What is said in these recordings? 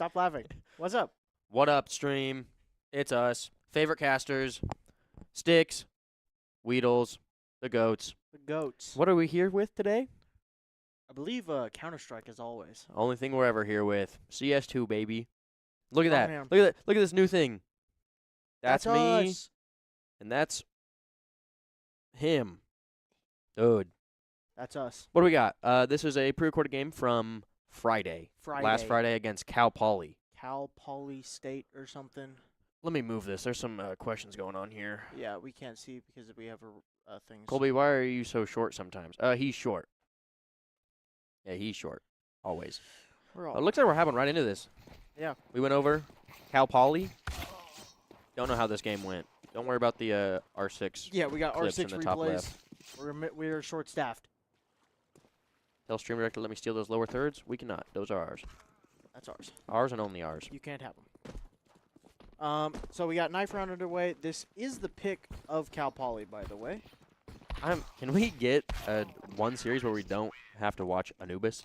Stop laughing. What's up? What up, stream? It's us. Favorite casters, Sticks, Weedles, the Goats. The goats. What are we here with today? I believe Counter-Strike as always. Only thing we're ever here with. CS2, baby. Look at Oh, that. man. Look at that. Look at this new thing. That's me, us. and that's him. Dude. That's us. What do we got? This is a pre-recorded game from Friday. Last Friday against Cal Poly. Cal Poly State or something. Let me move this. There's some questions going on here. Yeah, we can't see because we have things. Colby, why are you so short sometimes? He's short. Yeah, he's short. Always. We're all It looks like we're hopping right into this. Yeah. We went over Cal Poly. Don't know how this game went. Don't worry about the R6. Yeah, we got clips in R6 the top replays. left. We're short-staffed. Tell stream director let me steal those lower thirds. We cannot. Those are ours. That's ours. Ours and only ours. You can't have them. So we got knife round underway. This is the pick of Cal Poly, by the way. Can we get one series where we don't have to watch Anubis?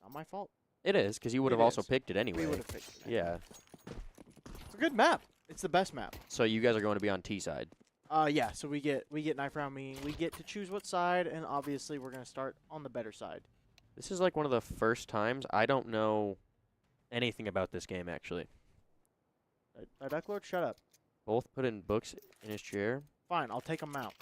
Not my fault. It is, because you would have It also is. picked it anyway. We would have picked it. Yeah. It's a good map. It's the best map. So you guys are going to be on T side. Yeah. So we get knife round, meaning we get to choose what side, and obviously we're gonna start on the better side. This is like one of the first times I don't know anything about this game, actually. Duck Lord, shut up. Both put in books in his chair. Fine, I'll take them out.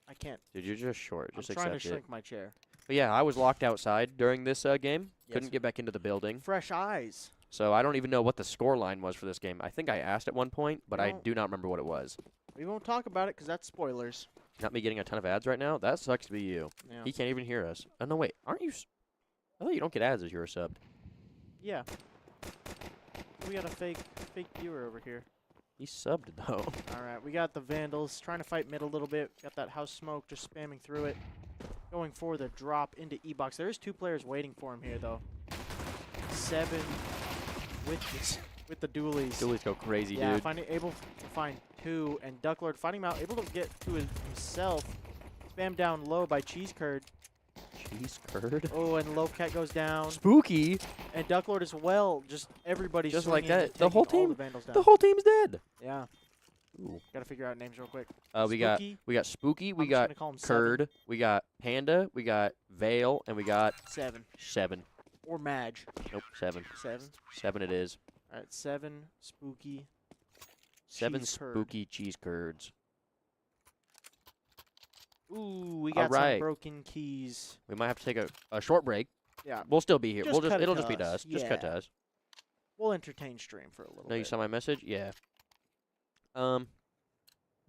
I can't. Dude, you're just short. Just I'm trying to accept it. shrink my chair. But yeah, I was locked outside during this game. Yes. Couldn't get back into the building. Fresh eyes. So I don't even know what the score line was for this game. I think I asked at one point, but I No. do not remember what it was. We won't talk about it because that's spoilers. Not me getting a ton of ads right now. That sucks to be you. Yeah. He can't even hear us. Oh, no, wait. Aren't you... I thought you don't get ads as you're a sub. Yeah. We got a fake viewer over here. He subbed, though. All right, we got the Vandals trying to fight mid a little bit. Got that house smoke just spamming through it. Going for the drop into E-box. There is 2 players waiting for him here, though. 7 with the dualies. Dualies go crazy, Yeah, dude. able to find 2, and Duck Lord finding him out, able to get to himself. Spam down low by Cheese Curd. Cheese curd? Oh, and Loafcat goes down. Spooky! And Duck Lord as well. Just everybody's Just like swinging and that. The whole taking all team- the Vandals down. The whole team's dead! Yeah. Ooh. Gotta figure out names real quick. We got Spooky, we I'm just got gonna call him Curd, we got Panda, we got Vale, and we got 7. 7. Or Madge. Nope, 7. 7. 7 it is. All right, 7 Spooky. 7 Cheese curd. spooky cheese curds. Ooh, we got some Alright. broken keys. We might have to take a short break. Yeah, We'll still be here. Just cut it It'll to just be to us. us. Just cut to Yeah. us. we'll entertain stream for a little No, you bit. saw my message? Yeah. You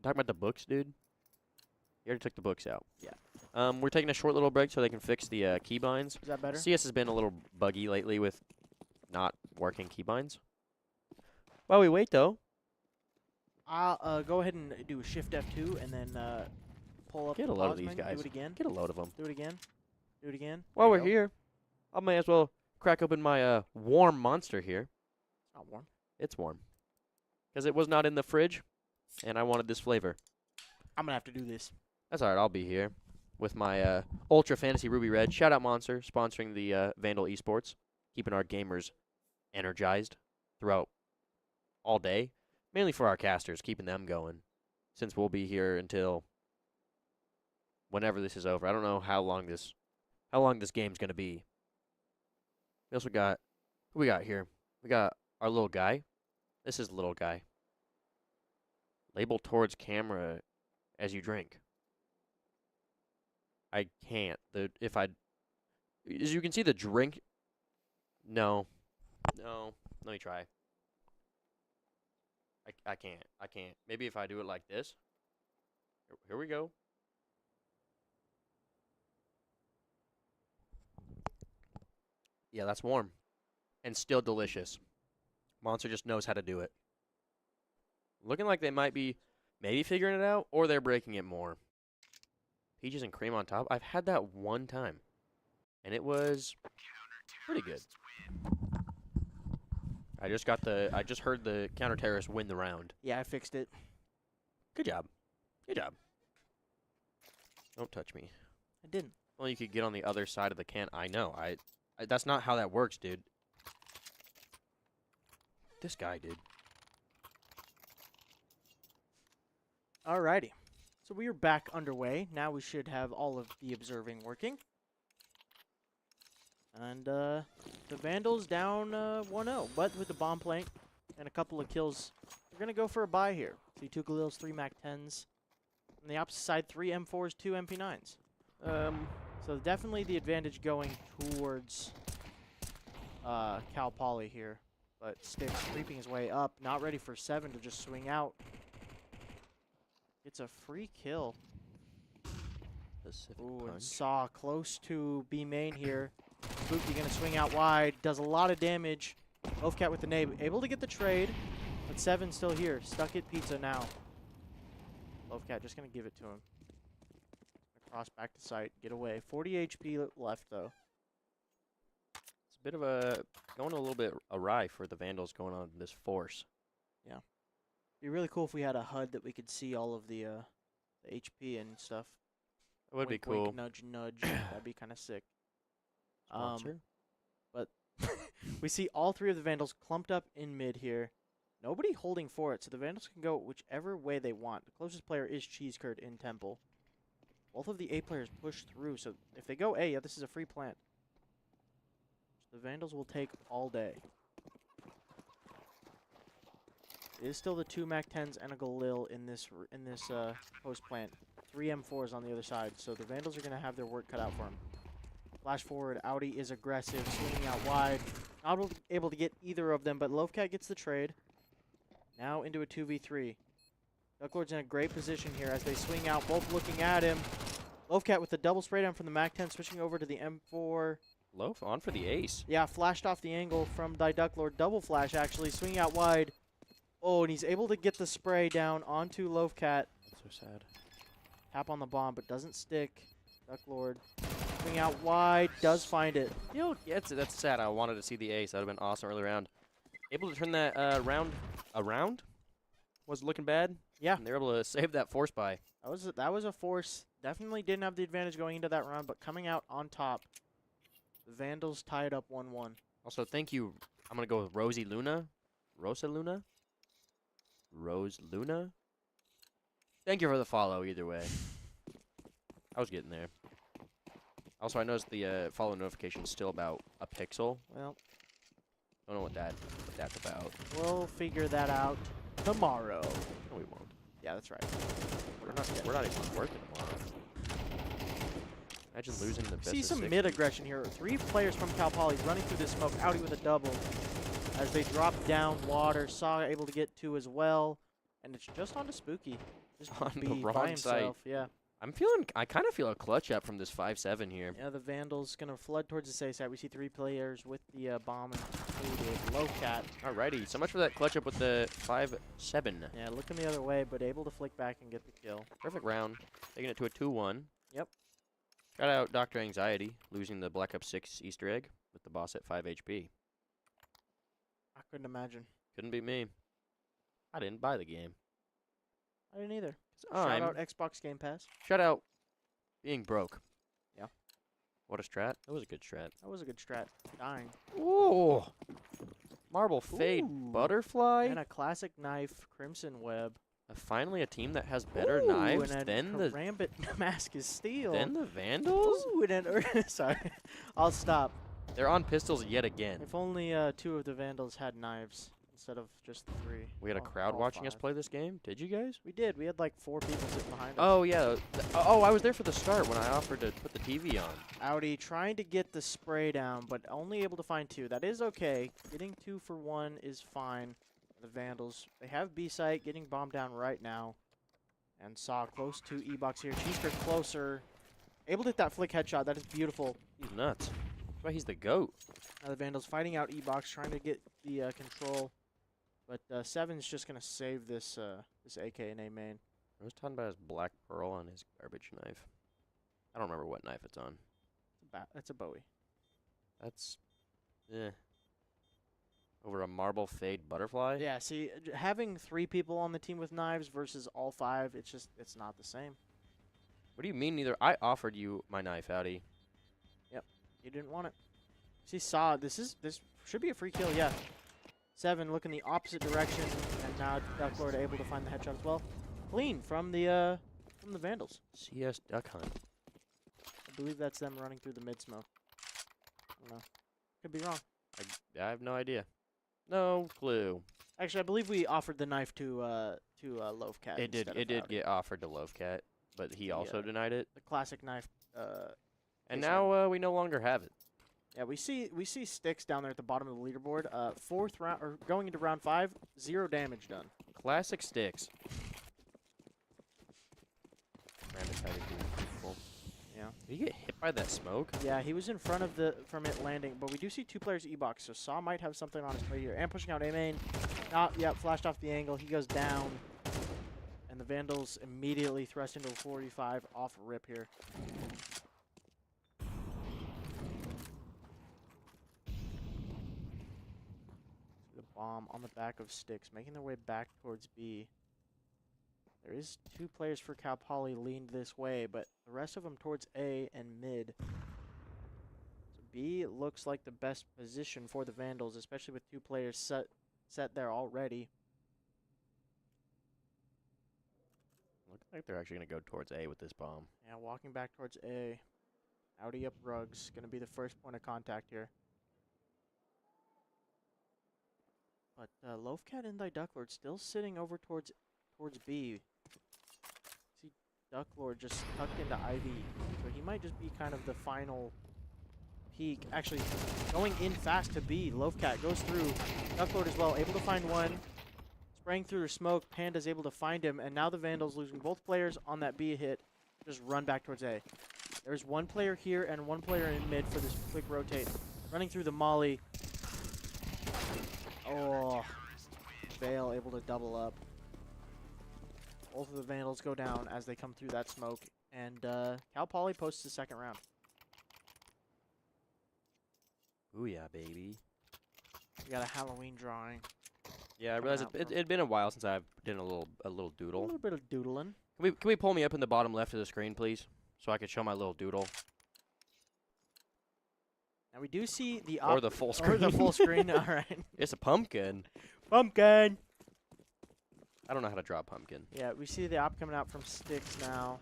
talking about the books, dude? You already took the books out. Yeah. We're taking a short little break so they can fix the keybinds. Is that better? CS has been a little buggy lately with not working keybinds. While we wait, though. I'll go ahead and do a Shift F2 and then pull up Get the a load of pause these menu. guys. Do it again. Get a load of them. Do it again. Do it again. While There we're you go. here, I may as well crack open my warm monster here. It's not warm. It's warm. Because it was not in the fridge, and I wanted this flavor. I'm gonna have to do this. That's all right. I'll be here with my Ultra Fantasy Ruby Red. Shout out Monster, sponsoring the Vandal Esports, keeping our gamers energized throughout all day. Mainly for our casters, keeping them going, since we'll be here until whenever this is over. I don't know how long this game's gonna be. We also got who we got here. We got our little guy. This is little guy. Label towards camera as you drink. I can't. As you can see, the drink. No. Let me try. I can't. Maybe if I do it like this. Here we go. Yeah, that's warm. And still delicious. Monster just knows how to do it. Looking like they might be maybe figuring it out, or they're breaking it more. Peaches and cream on top. I've had that one time. And it was pretty good. I just heard the counter terrorist win the round. Yeah, I fixed it. Good job. Good job. Don't touch me. I didn't. Well, you could get on the other side of the can. I know. That's not how that works, dude. This guy, dude. Alrighty. So we are back underway. Now we should have all of the observing working. And the Vandals down 1-0, but with the bomb plank and a couple of kills, we're going to go for a buy here. See 2 Galils, 3 MAC-10s. On the opposite side, 3 M4s, 2 MP9s. So definitely the advantage going towards Cal Poly here. But Sticks creeping his way up, not ready for 7 to just swing out. It's a free kill. Ooh, and Saw close to B main here. Spooky gonna swing out wide, does a lot of damage. Loafcat with the nade, able to get the trade, but 7 still here. Stuck at pizza now. Loafcat just gonna give it to him. Cross back to site, get away. 40 HP left though. It's a bit of a going a little bit awry for the Vandals going on this force. Yeah, be really cool if we had a HUD that we could see all of the HP and stuff. That would Wink, be cool. wink, nudge, nudge. That'd be kind of sick. Sponsor? But we see all 3 of the Vandals clumped up in mid here. Nobody holding for it, so the Vandals can go whichever way they want. The closest player is Cheese Curd in Temple. Both of the A players push through, so if they go A, yeah, this is a free plant. The Vandals will take all day. It is still the 2 MAC-10s and a Galil in this post plant. 3 M4s on the other side, so the Vandals are going to have their work cut out for them. Flash forward, Audi is aggressive, swinging out wide. Not able to get either of them, but Loafcat gets the trade. Now into a 2v3. Ducklord's in a great position here as they swing out, both looking at him. Loafcat with the double spray down from the MAC-10, switching over to the M4. Loaf on for the ace. Yeah, flashed off the angle from Ducklord. Double flash, actually, swinging out wide. Oh, and he's able to get the spray down onto Loafcat. That's so sad. Tap on the bomb, but doesn't stick. Ducklord swing out wide, does find it. You know, yeah, that's sad. I wanted to see the ace. That would have been awesome early round. Able to turn that round around. Was looking bad. Yeah. And they were able to save that force buy. That was a force. Definitely didn't have the advantage going into that round, but coming out on top, the Vandals tied up 1-1. Also, thank you. I'm going to go with Rosie Luna. Rosa Luna? Rose Luna? Thank you for the follow either way. I was getting there. Also, I noticed the follow notification is still about a pixel. Well, Don't know what that's about. we'll figure that out tomorrow. No, we won't. Yeah, that's right. We're not even working tomorrow. Imagine losing the best See of some 6. mid aggression here. 3 players from Cal Poly running through this smoke. Audi with a double as they drop down water. Saw able to get 2 as well, and it's just onto Spooky. Just On the by wrong side. himself. Yeah. I kind of feel a clutch up from this 5-7 here. Yeah, the Vandals gonna flood towards the safe side. We see 3 players with the bomb included. Loafcat. Alrighty, so much for that clutch up with the 5-7. Yeah, looking the other way, but able to flick back and get the kill. Perfect round. Taking it to a 2-1. Yep. Shout out Dr. Anxiety, losing the Black Ops 6 Easter egg with the boss at 5 HP. I couldn't imagine. Couldn't be me. I didn't buy the game. I didn't either. 'Cause Shout out Xbox Game Pass. Shout out being broke. Yeah. What a strat. That was a good strat. That was a good strat. Dying. Ooh. Marble Fade Ooh. Butterfly. And a classic knife, Crimson Web. Finally a team that has better Ooh, knives and than the Karambit Mask is Steel. than the Vandals. Ooh, and an sorry. I'll stop. They're on pistols yet again. If only 2 of the Vandals had knives instead of just the 3. We had a crowd all watching us 5. play this game. Did you guys? We did. We had like 4 people sitting behind us. Oh yeah. Oh, I was there for the start when I offered to put the TV on. Audi trying to get the spray down, but only able to find 2. That is okay. Getting 2 for 1 is fine. The Vandals, they have B-site, getting bombed down right now. And Saw close to E-Box here. Cheesker closer. Able to hit that flick headshot. That is beautiful. He's nuts. That's why he's the GOAT. Now the Vandals fighting out E-Box, trying to get the control. But 7's just going to save this this AK and A main. I was talking about his black pearl on his garbage knife. I don't remember what knife it's on. That's a Bowie. That's, over a Marble Fade Butterfly? Yeah, see, having 3 people on the team with knives versus all 5, it's not the same. What do you mean neither? I offered you my knife, Audi. You didn't want it. See, this should be a free kill, yeah. 7 looking the opposite direction, and now Duck Lord able to find the headshot as well. Clean from the Vandals. CS Duck Hunt. I believe that's them running through the mid smoke. I don't know. Could be wrong. I have no idea. No clue. Actually, I believe we offered the knife to Loaf Cat. It did get offered to Loaf Cat, but he also denied it. The classic knife. And now we no longer have it. Yeah, we see Sticks down there at the bottom of the leaderboard. 4th round, or going into round 5, 0 damage done. Classic Sticks. Random tiger people. Yeah. Did he get hit by that smoke? Yeah, he was in front of from it landing, but we do see 2 players E-box, so Saw might have something on his plate here. And pushing out A main. Yeah, flashed off the angle. He goes down. And the Vandals immediately thrust into a 45 off rip here. The bomb on the back of Sticks, making their way back towards B. There is 2 players for Cal Poly leaned this way, but the rest of them towards A and mid. So B looks like the best position for the Vandals, especially with 2 players set there already. Looks like they're actually going to go towards A with this bomb. Yeah, walking back towards A. Audi up rugs, going to be the first point of contact here. But Loafcat and Duck Lord still sitting over towards B. See Duck Lord just tucked into Ivy, so he might just be kind of the final peak. Actually, going in fast to B. Loafcat goes through. Duck Lord as well, able to find one. Spraying through the smoke, Panda's able to find him, and now the Vandals losing both players on that B hit. Just run back towards A. There's 1 player here and 1 player in mid for this quick rotate. Running through the molly. Oh, Vale able to double up. Both of the Vandals go down as they come through that smoke, and Cal Poly posts the 2nd round. Booyah, baby. We got a Halloween drawing. Yeah, I realized it'd been a while since I've done a little doodle. A little bit of doodling. Can we pull me up in the bottom left of the screen, please, so I can show my little doodle? Now we do see the or the full screen. Or the full screen. All right. It's a pumpkin. Pumpkin. I don't know how to draw a pumpkin. Yeah, we see the op coming out from Sticks now.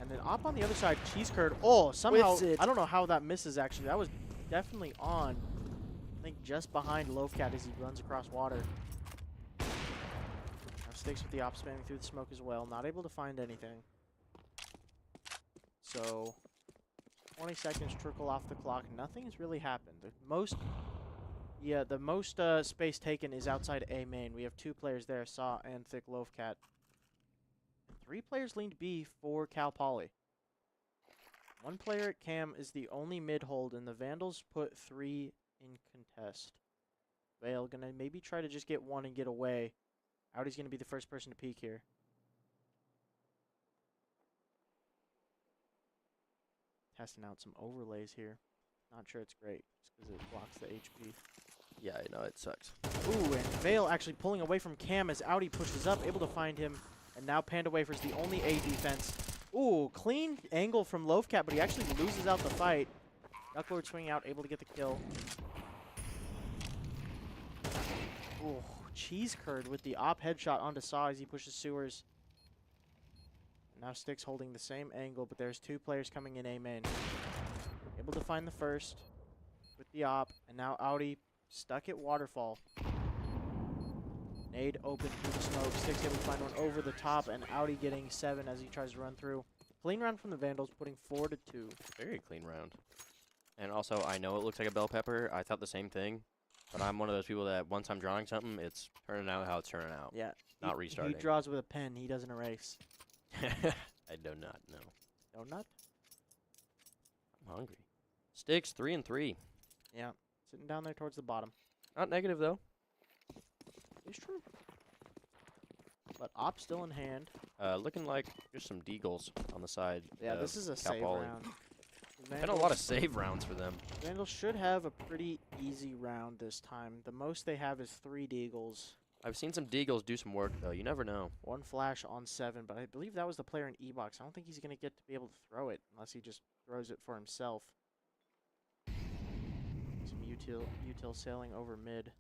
And then op on the other side, cheese curd. Oh, somehow, I don't know how that misses, actually. That was definitely on. I think just behind Loafcat as he runs across water. Now Sticks with the op spamming through the smoke as well. Not able to find anything. So, 20 seconds trickle off the clock. Nothing has really happened. The most space taken is outside A main. We have 2 players there, Saw and Thick Loafcat. 3 players leaned B for Cal Poly. 1 player at Cam is the only mid hold, and the Vandals put 3 in contest. Vale gonna maybe try to just get 1 and get away. Audi's gonna be the first person to peek here. Testing out some overlays here. Not sure it's great, just because it blocks the HP. Yeah, I know, it sucks. Ooh, and Vale actually pulling away from Cam as Audi pushes up, able to find him. And now Panda Wafer's the only A defense. Ooh, clean angle from Loafcat, but he actually loses out the fight. Duck Lord swinging out, able to get the kill. Ooh, cheese curd with the op headshot onto Saw as he pushes sewers. Now Sticks holding the same angle, but there's 2 players coming in A main. Able to find the first with the op, and now Audi stuck at waterfall. Nade open through the smoke. Sticks able to find one over the top, and Audi getting 7 as he tries to run through. Clean round from the Vandals, putting 4-2. Very clean round. And also, I know it looks like a bell pepper. I thought the same thing. But I'm one of those people that once I'm drawing something, it's turning out how it's turning out. Yeah. Not restarting. He draws with a pen. He doesn't erase. I do not know. Donut? I'm hungry. Sticks 3-3. Yeah. Sitting down there towards the bottom. Not negative, though. It's true. But op still in hand. Looking like just some deagles on the side. Yeah, this is a save round. Been a lot of save rounds for them. Vandals should have a pretty easy round this time. The most they have is 3 deagles. I've seen some deagles do some work, though. You never know. 1 flash on 7, but I believe that was the player in E-box. I don't think he's going to get to be able to throw it unless he just throws it for himself. util sailing over mid.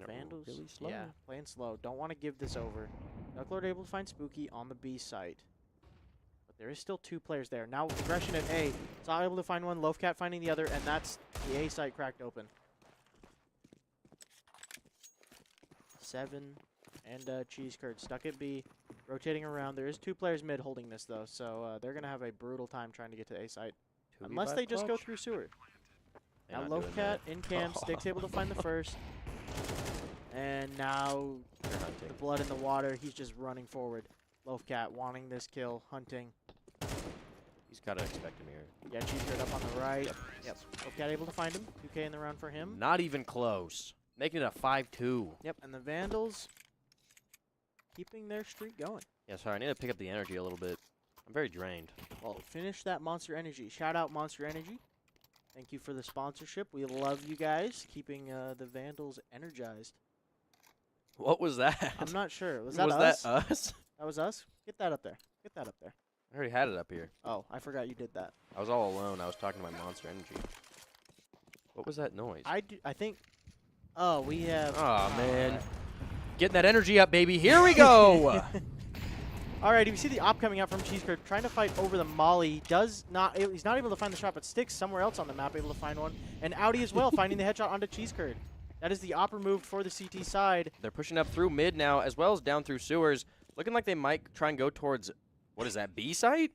Vandals, really slow. yeah, playing slow. Don't want to give this over. Ducklord able to find Spooky on the B site. But there is still 2 players there. Now aggression at A. Saw able to find one, Loafcat finding the other, and that's the A site cracked open. 7 and Cheese Curd stuck at B, rotating around. There is 2 players mid holding this though, so they're gonna have a brutal time trying to get to A site. Unless they just go through sewer. Now Loafcat in cam, Stick's able to find the first. And now the blood in the water, he's just running forward. Loafcat wanting this kill, hunting. He's got to expect him here. Yeah, Cheese Curd up on the right. Yep. Loafcat able to find him. 2K in the round for him. Not even close. Making it a 5-2. Yep, and the Vandals keeping their streak going. Yeah, sorry, I need to pick up the energy a little bit. I'm very drained. Well, finish that Monster Energy. Shout out Monster Energy. Thank you for the sponsorship. We love you guys, keeping the Vandals energized. What was that? I'm not sure. Was that us? Was that us? That was us? Get that up there. Get that up there. I already had it up here. Oh, I forgot you did that. I was all alone. I was talking to my Monster Energy. What was that noise? I think... Oh, we have... Oh, man. Getting that energy up, baby. Here we go. Alright, you see the op coming out from Cheese Curd, trying to fight over the molly. He's not able to find the shot, but Sticks somewhere else on the map, able to find one. And Audi as well, finding the headshot onto Cheese Curd. That is the op removed for the CT side. They're pushing up through mid now, as well as down through sewers. Looking like they might try and go towards, what is that, B site?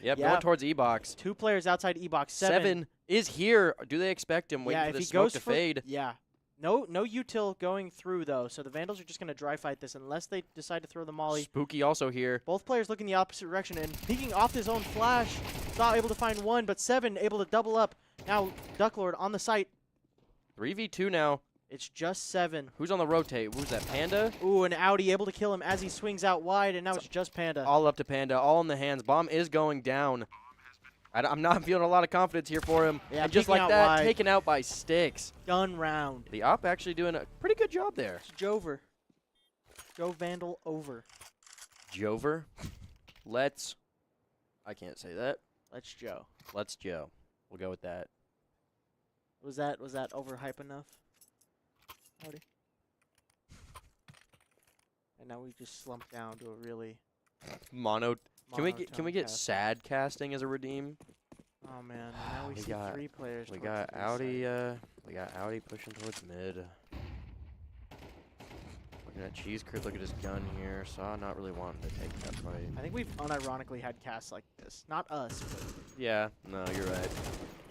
Yep, Yeah. going towards E-box. 2 players outside E-box. 7 is here. Do they expect him? Waiting Yeah, for if the he smoke goes to for... fade. Yeah. No util going through, though, so the Vandals are just going to dry fight this unless they decide to throw the molly. Spooky also here. Both players looking the opposite direction and peeking off his own flash. Saw able to find one, but 7 able to double up. Now Ducklord on the site. 3v2 now. It's just 7. Who's on the rotate? Who's that, Panda? Ooh, and Audi able to kill him as he swings out wide, and now it's just Panda. All up to Panda, all in the hands. Bomb is going down. I'm not feeling a lot of confidence here for him. Yeah, and just peeking like out that, wide. taken out by Sticks. Gun round. The op actually doing a pretty good job there. It's Jover. Joe Vandal over. Jover. I can't say that. Let's Joe. Let's Joe. We'll go with that. Was that overhype enough? Howdy. And now we just slumped down to a really Mono. Can we get monotone cast. sad casting as a redeem? Oh man, and now we We see got- 3 players. We towards got the B side. Audi. We got Audi pushing towards mid. Looking at Cheese Curd. Look at his gun here. Saw not really wanting to take that fight. I think we've unironically had casts like this. Not us, but Yeah. No, you're right.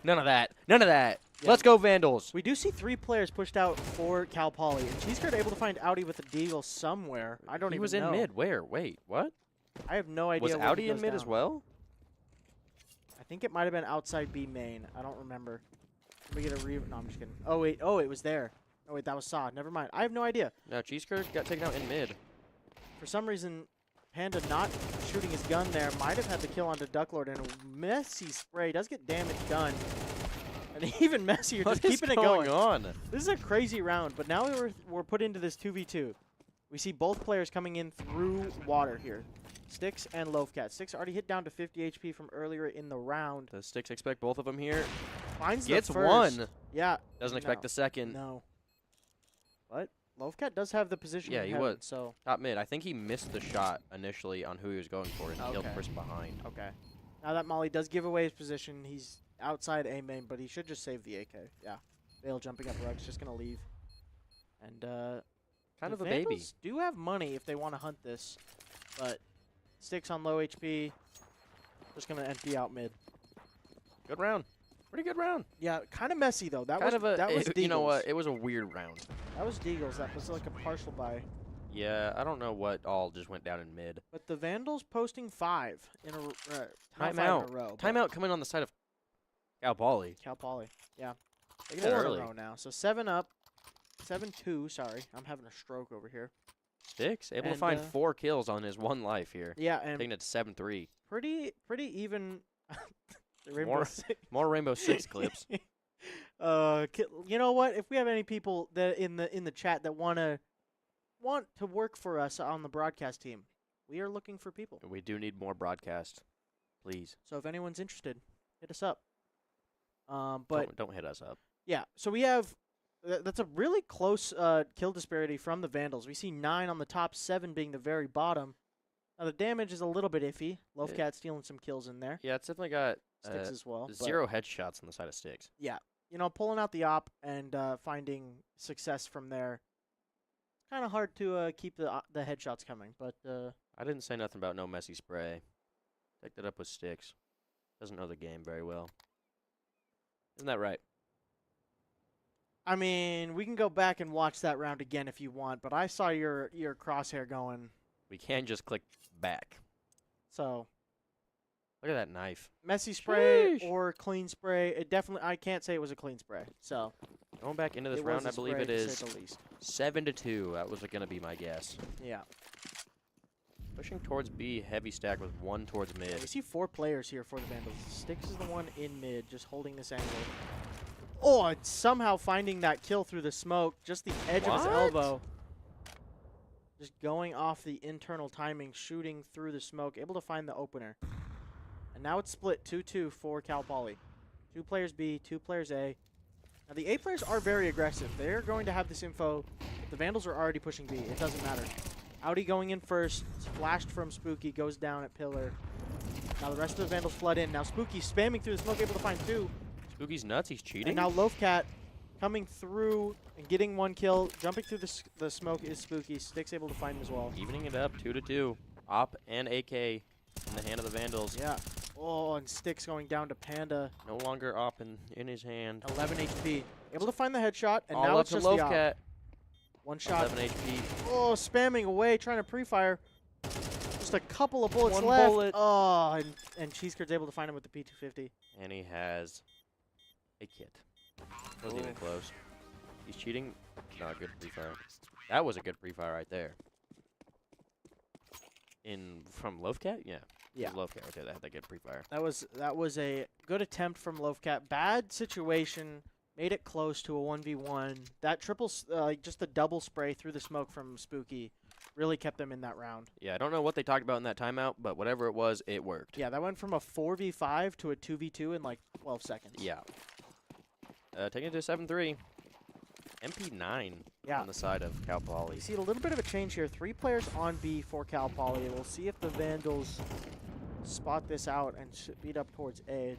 None of that. None of that. Yeah. Let's go Vandals. we do see 3 players pushed out for Cal Poly, and Cheese Curd able to find Audi with a deagle somewhere. I don't He even was know. in mid. Where? Wait. What? I have no idea. Was where he Audi in goes mid as down. well? I think it might have been outside B main. I don't remember. Let me get a No, I'm just kidding. Oh wait. Oh, it was there. Oh wait, that was Saw. Never mind. I have no idea. No, Cheese Curd got taken out in mid. For some reason, Panda not shooting his gun there might have had the kill onto Ducklord, and a messy spray does get damage done. And even messier, What just is keeping it going going. on? This is a crazy round, but now we're put into this 2v2. We see both players coming in through water here. Sticks and Loafcat. Sticks already hit down to 50 HP from earlier in the round. The Sticks expect both of them here. Finds Gets the first. one. Yeah. Doesn't expect No. the second. No. But Loafcat does have the position. Yeah, in he heaven, would. So Top mid. I think he missed the shot initially on who he was going for and killed the Okay. person behind. okay. Now that Molly does give away his position, he's outside A main, but he should just save the AK. Yeah. Bale jumping up rugs, just gonna leave. And Kind the of a baby. Vandals do have money if they want to hunt this, but Sticks on low HP. Just gonna empty out mid. Good round. Pretty good round. Yeah, kind of messy though. That Kind was of a. that was you know Deagles. what? It was a weird round. That was Deagles. That was like a partial buy. Yeah, I don't know what all just went down in mid. But the Vandals posting 5 in a not 5 Timeout. in a row. but Timeout coming on the side of Cal Poly. Cal Poly. Yeah. Taking it 4 in early. a row now. So 7 up. 7-2. Sorry, I'm having a stroke over here. Sticks able to And, find 4 kills on his 1 life here. Yeah, and Taking it to 7-3. pretty even. The Rainbow More- Six. More Rainbow Six clips. You know what? If we have any people that in the chat that want to work for us on the broadcast team, we are looking for people. We do need more broadcast. Please. So if anyone's interested, hit us up. But don't hit us up. yeah, so we have that's a really close kill disparity from the Vandals. We see 9 on the top, 7 being the very bottom. Now the damage is a little bit iffy. Loafcat stealing some kills in there. Yeah, it's definitely got Sticks as well. 0 headshots on the side of Sticks. Yeah, pulling out the op and finding success from there. It's kind of hard to keep the headshots coming, but I didn't say nothing about no messy spray. Picked it up with Sticks. Doesn't know the game very well. Isn't that right? I mean, we can go back and watch that round again if you want, but I saw your crosshair going. We can just click back. So Look at that knife. messy spray Sheesh. or clean spray. It definitely, I can't say it was a clean spray. So Going back into this it round, was I a believe spray, it to is say the least. 7-2. That was going to be my guess. Yeah. Pushing towards B, heavy stack with 1 towards We mid. see 4 players here for the Vandals. Sticks is the one in mid, just holding this angle. Oh, and somehow finding that kill through the smoke, just the edge of his What? elbow. Just going off the internal timing, shooting through the smoke, able to find the opener. And now it's split 2-2 for Cal Poly. 2 players B, 2 players A. Now the A players are very aggressive. They're going to have this info. The Vandals are already pushing B. It doesn't matter. Audi going in first, flashed from Spooky, goes down at Pillar. Now the rest of the Vandals flood in. Now Spooky spamming through the smoke, able to find 2. Spooky's nuts. He's cheating. And now Loafcat coming through and getting 1 kill. Jumping through the smoke is Spooky. Sticks able to find him as well. Evening it up, 2-2. Op and AK in the hand of the Vandals. Yeah. Oh, and Sticks going down to Panda. No longer Op in his hand. 11 HP. Able to find the headshot, and All now up it's to just the op. Loafcat. 1 shot. 11 HP. Oh, spamming away, trying to pre-fire. Just a couple of bullets 1 left. bullet. Oh, and Cheesecurd's able to find him with the P250. And he has a kit. Wasn't even close. He's cheating. Not a good pre-fire. That was a good pre-fire right there. From Loafcat? Yeah. Yeah. It was Loafcat right there that had that good pre-fire. That was a good attempt from Loafcat. Bad situation. Made it close to a 1v1. That just the double spray through the smoke from Spooky really kept them in that round. Yeah, I don't know what they talked about in that timeout, but whatever it was, it worked. Yeah, that went from a 4v5 to a 2v2 in like 12 seconds. Yeah. Taking it to 7-3. MP9 Yeah. on the side of Cal Poly. You see a little bit of a change here. 3 players on B for Cal Poly. We'll see if the Vandals spot this out and speed up towards A.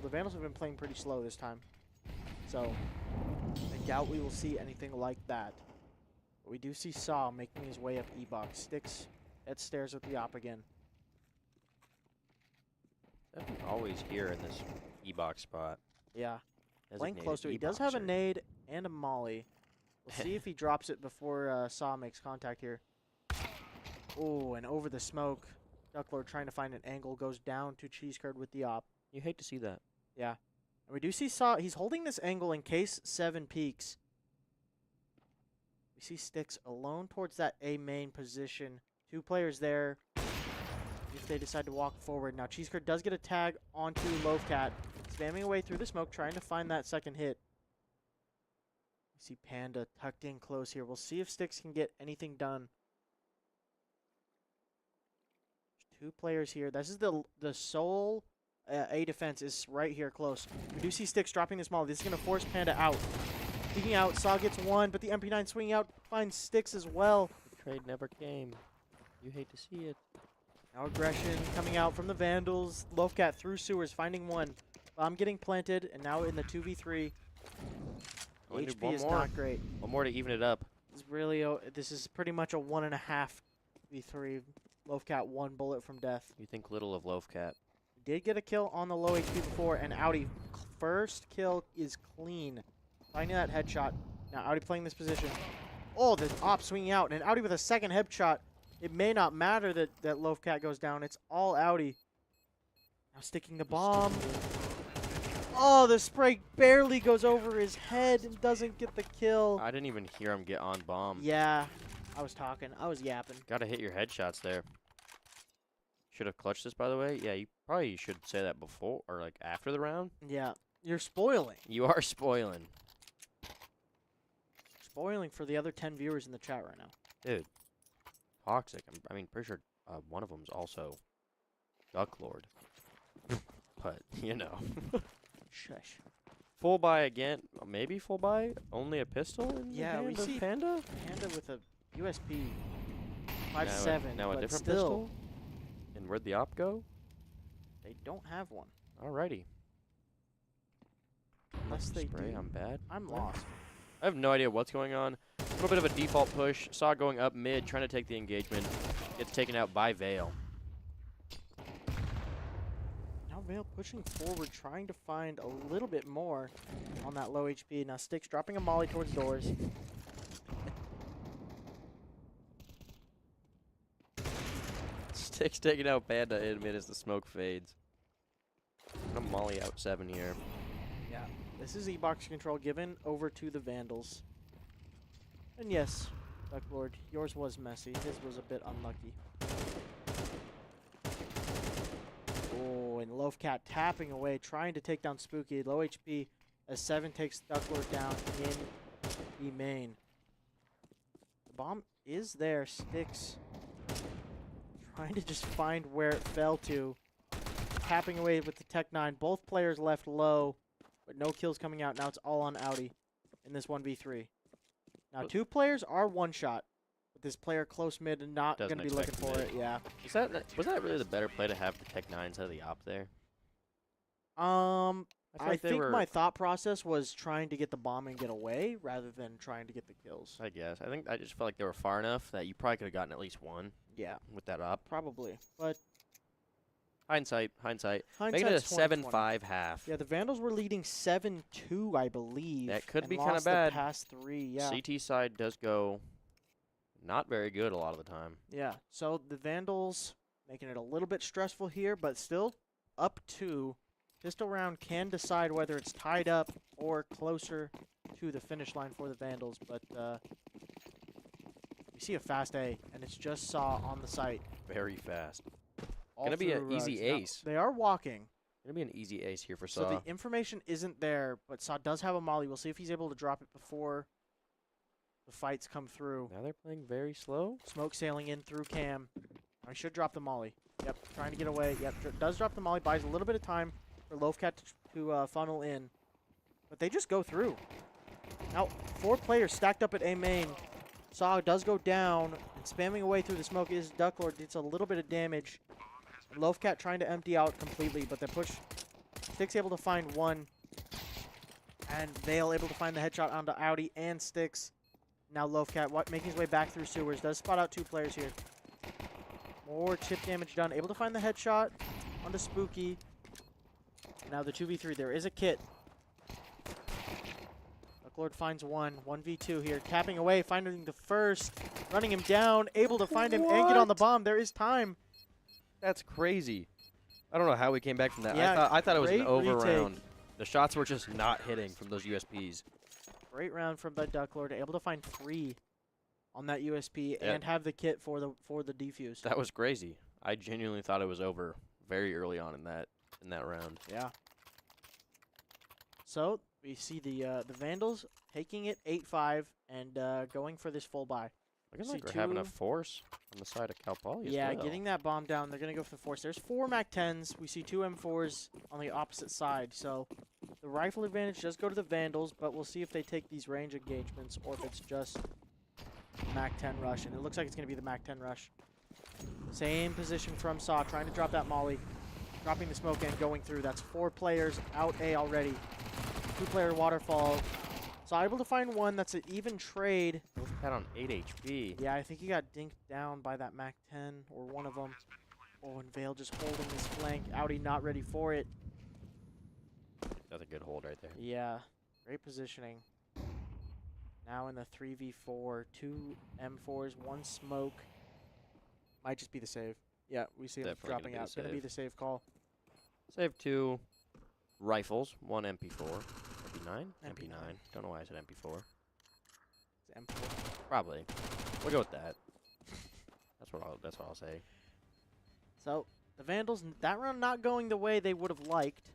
The Vandals have been playing pretty slow this time. So I doubt we will see anything like that. But we do see Saw making his way up E-box. Sticks at stairs with the op again. Definitely always here in this E-box spot. Yeah. Playing Designated close to it. He does have a E-boxer. nade and a molly. We'll see if he drops it before Saw makes contact here. Oh, and over the smoke. Ducklord trying to find an angle. Goes down to Cheesecurd with the op. You hate to see that. Yeah. And we do see Saw. He's holding this angle in case 7 peaks. We see Sticks alone towards that A main position. 2 players there. If they decide to walk forward. Now Cheesecurd does get a tag onto Loafcat. Spamming away through the smoke, trying to find that second hit. We see Panda tucked in close here. We'll see if Sticks can get anything done. 2 players here. This is the sole A defense is right here close. We do see Sticks dropping this molly. This is going to force Panda out. Peeking out, Saw gets 1, but the MP9 swinging out finds Sticks as well. The trade never came. You hate to see it. Now aggression coming out from the Vandals. Loafcat through sewers, finding 1. Bomb getting planted, and now in the 2v3. Only need HP one is more. not great. One more to even it up. This is pretty much a 1.5 v3. Loafcat 1 bullet from death. You think little of Loafcat. Did get a kill on the low HP before, and Audi first kill is clean. Finding that headshot. Now Audi playing this position. Oh, the op swinging out, and Audi with a second headshot. It may not matter that Loafcat goes down. It's all Audi. Now sticking the bomb. Oh, the spray barely goes over his head and doesn't get the kill. I didn't even hear him get on bomb. Yeah, I was talking. I was yapping. Gotta hit your headshots there. Should have clutched this, by the way. Yeah, you probably should say that before or like after the round. Yeah, you're spoiling. You are spoiling. Spoiling for the other 10 viewers in the chat right now. Dude. Toxic. I mean, pretty sure one of them's also Ducklord. But, you know. Shush. Full buy again. Maybe full buy. Only a pistol in the Yeah, we hand of see Panda. Panda with a USP Now 5.7, now a but different still, pistol. And where'd the op go? they don't have one. Alrighty. Unless they Spray, do. I'm bad. I'm Well, lost. I have no idea what's going on. A little bit of a default push. Saw going up mid, trying to take the engagement. Gets taken out by Vale. Now Vale pushing forward, trying to find a little bit more on that low HP. Now Sticks dropping a molly towards doors. Sticks taking out Panda in mid as the smoke fades. I'm gonna molly out 7 here. Yeah, this is E-Box control given over to the Vandals. And yes, Duck Lord, yours was messy. His was a bit unlucky. Oh, and Loafcat tapping away, trying to take down Spooky. Low HP as 7 takes Duck Lord down in the main. The bomb is there. Sticks trying to just find where it fell to. Tapping away with the Tech 9. Both players left low, but no kills coming out. Now it's all on Audi in this 1v3. Now 2 players are one shot, but this player close mid and not going to be looking for it. Yeah. Was that really the better play to have the Tech 9 instead of the op there? I think my thought process was trying to get the bomb and get away rather than trying to get the kills. I guess. I just felt like they were far enough that you probably could have gotten at least one. Yeah. With that op. Probably. But Hindsight. Making it a hindsight's 7-5 half. yeah, the Vandals were leading 7-2, I believe. That could and be kind of lost the bad. past 3, yeah. CT side does go not very good a lot of the time. Yeah, so the Vandals making it a little bit stressful here, but still up 2. Pistol round can decide whether it's tied up or closer to the finish line for the Vandals, but we see a fast A, and it's just Saw on the site. Very fast. All Gonna be an through easy rugs. Now, ace. they are walking. Gonna be an easy ace here for Saw. So the information isn't there, but Saw does have a molly. We'll see if he's able to drop it before the fights come through. Now they're playing very slow. Smoke sailing in through Cam. I should drop the molly. Yep, trying to get away. Yep, does drop the molly. Buys a little bit of time for Loafcat to funnel in. But they just go through. Now, 4 players stacked up at A main. Saw does go down, and spamming away through the smoke is Ducklord. It's a little bit of damage. Loafcat trying to empty out completely, but the push. Sticks able to find 1. And Vale able to find the headshot onto Audi and Sticks. Now Loafcat making his way back through sewers. Does spot out 2 players here. More chip damage done. Able to find the headshot onto Spooky. Now the 2v3. There is a kit. Ducklord finds 1. 1v2 here. Tapping away. Finding the first. Running him down. Able to find him and get on the bomb. There is time. That's crazy. I don't know how we came back from that. Yeah, I thought it was an great over retake. round. The shots were just not hitting from those USPs. Great round from the Ducklord. Able to find 3 on that USP and have the kit for the defuse. That was crazy. I genuinely thought it was over very early on in that round. Yeah. So we see the Vandals taking it 8-5 and going for this full buy. Looking See like we're having a 2. force on the side of Cal Poly as Yeah, well. getting that bomb down. They're going to go for the force. There's 4 MAC-10s. We see 2 M4s on the opposite side. So the rifle advantage does go to the Vandals, but we'll see if they take these range engagements or if it's just MAC-10 rush. And it looks like it's going to be the MAC-10 rush. Same position from Saw, trying to drop that molly. Dropping the smoke and going through. That's 4 players out A already. 2-player waterfall. Saw able to find 1. That's an even trade. Loafcat on 8 HP. Yeah, I think he got dinked down by that MAC-10 or one of them. Oh, and Vale just holding this flank. Audi not ready for it. That's a good hold right there. Yeah, great positioning. Now in the 3v4, 2 M4s, 1 smoke. Might just be the save. Yeah, we see him Definitely dropping out. Gonna be save. the save call. Save 2 rifles, 1 MP4. MP9? MP9. Don't know why I said MP4. It's M4. Probably. We'll go with that. That's what I'll say. So the Vandals, that round not going the way they would have liked.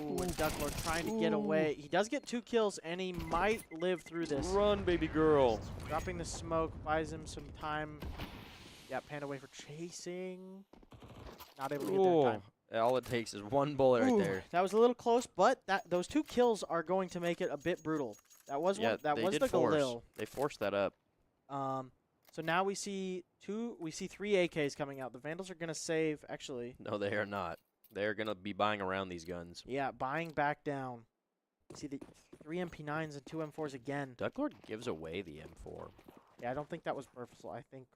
Ooh, and Ducklord trying to get away. He does get 2 kills, and he might live through this. Run, baby girl. Dropping the smoke buys him some time. Yeah, Panda away for chasing. Not able to get there in time. All it takes is one bullet right Ooh, there. that was a little close, but those 2 kills are going to make it a bit brutal. That was Yeah, one. That they was did the force. Galil. They forced that up. So now we see 3 AKs coming out. The Vandals are gonna save. Actually, No, they are not. They're gonna be buying around these guns. yeah, buying back down. We see the 3 MP9s and 2 M4s again. Ducklord gives away the M4. Yeah, I don't think that was purposeful. I think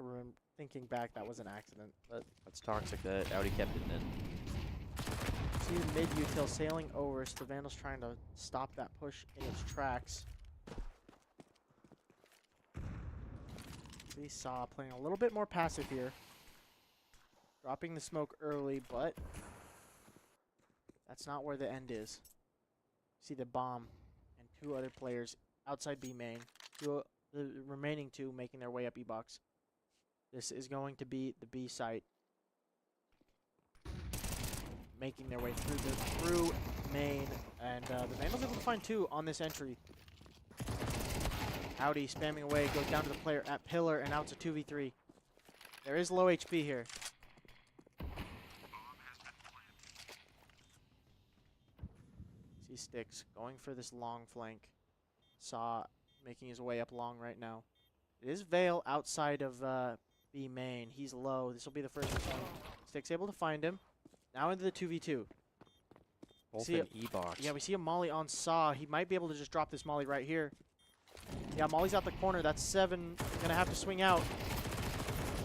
thinking back, that was an accident. But That's toxic that Audi kept it in. see the mid util sailing over, so the Vandals trying to stop that push in its tracks. See Saw playing a little bit more passive here. Dropping the smoke early, but that's not where the end is. See the bomb and 2 other players outside B main. The remaining 2 making their way up E box. This is going to be the B site. Making their way through main, and the Vandals able to find 2 on this entry. Audi spamming away, goes down to the player at pillar, and now it's a 2v3. There is low HP here. See Sticks going for this long flank. Saw making his way up long right now. It is Vale outside of B main. He's low. This will be the first one. Sticks able to find him. Now into the 2v2. Both in E-box. Yeah, we see a molly on Saw. He might be able to just drop this molly right here. Yeah, molly's out the corner. That's 7. Gonna have to swing out.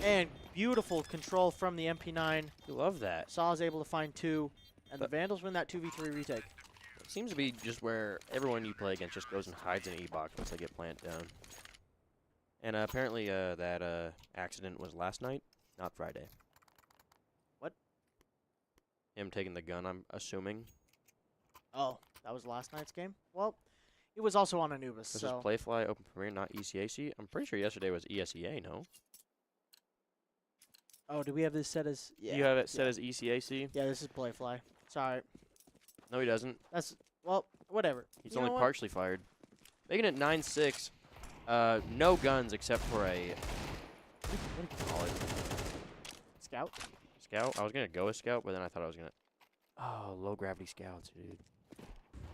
And beautiful control from the MP9. You love that. Saw is able to find 2. And the Vandals win that 2v3 retake. It seems to be just where everyone you play against just goes and hides in E-box once they get planted down. And apparently that accident was last night, not Friday. What? Him taking the gun, I'm assuming. Oh, that was last night's game? Well, it was also on Anubis, This so... is Playfly, Open Premiere, not ECAC. I'm pretty sure yesterday was ESEA, no? Oh, do we have this set as... Yeah. You have it set as ECAC? Yeah, this is Playfly. Sorry. No, he doesn't. That's... Well, whatever. He's You only know what? partially fired. Making it 9-6. No guns except for a... What do you call it? Scout? Scout? I was going to go a scout, but then I thought I was going to... Oh, low gravity scouts, dude.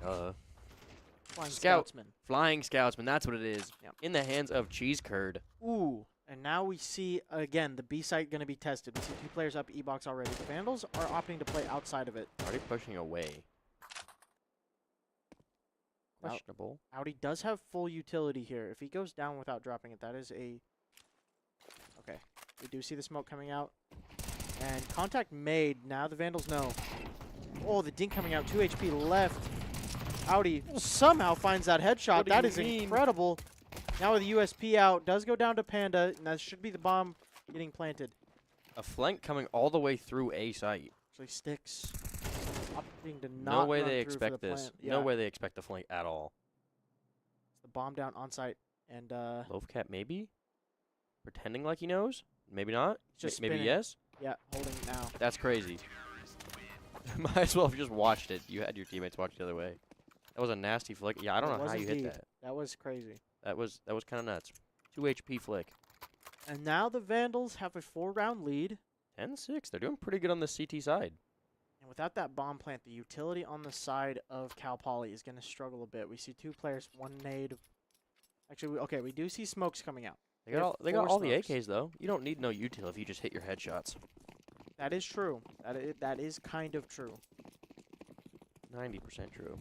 Flying Scout. Scoutsman. Flying scoutsman, that's what it is. Yep. In the hands of Cheese Curd. Ooh. And now we see, again, the B site going to be tested. We see 2 players up E-box already. The Vandals are opting to play outside of it. Already pushing away. Now, Questionable. Audi does have full utility here. If he goes down without dropping it, that is a... Okay. We do see the smoke coming out. And contact made. Now the Vandals know. Oh, the dink coming out. 2 HP left. Audi somehow finds that headshot. What do That you is mean? incredible. Now with the USP out, does go down to Panda, and that should be the bomb getting planted. A flank coming all the way through A site. Actually, Sticks opting to not No way run they through for expect the this. plant. No Yeah, way they expect the flank at all. the bomb down on site, and Loafcat maybe? Pretending like he knows? Maybe not? just Maybe spinning. yes? Yeah, holding it now. That's crazy. Might as well have just watched it. You had your teammates watch the other way. That was a nasty flick. Yeah, I don't It know was how you hit indeed. that. That was crazy. That was kind of nuts. 2 HP flick. And now the Vandals have a 4-round lead. 10-6. They're doing pretty good on the CT side. And without that bomb plant, the utility on the side of Cal Poly is going to struggle a bit. We see 2 players, 1 nade. Actually, okay, we do see smokes coming out. They got all the smokes. AKs though. You don't need no util if you just hit your headshots. That is true. That is kind of true. 90% true.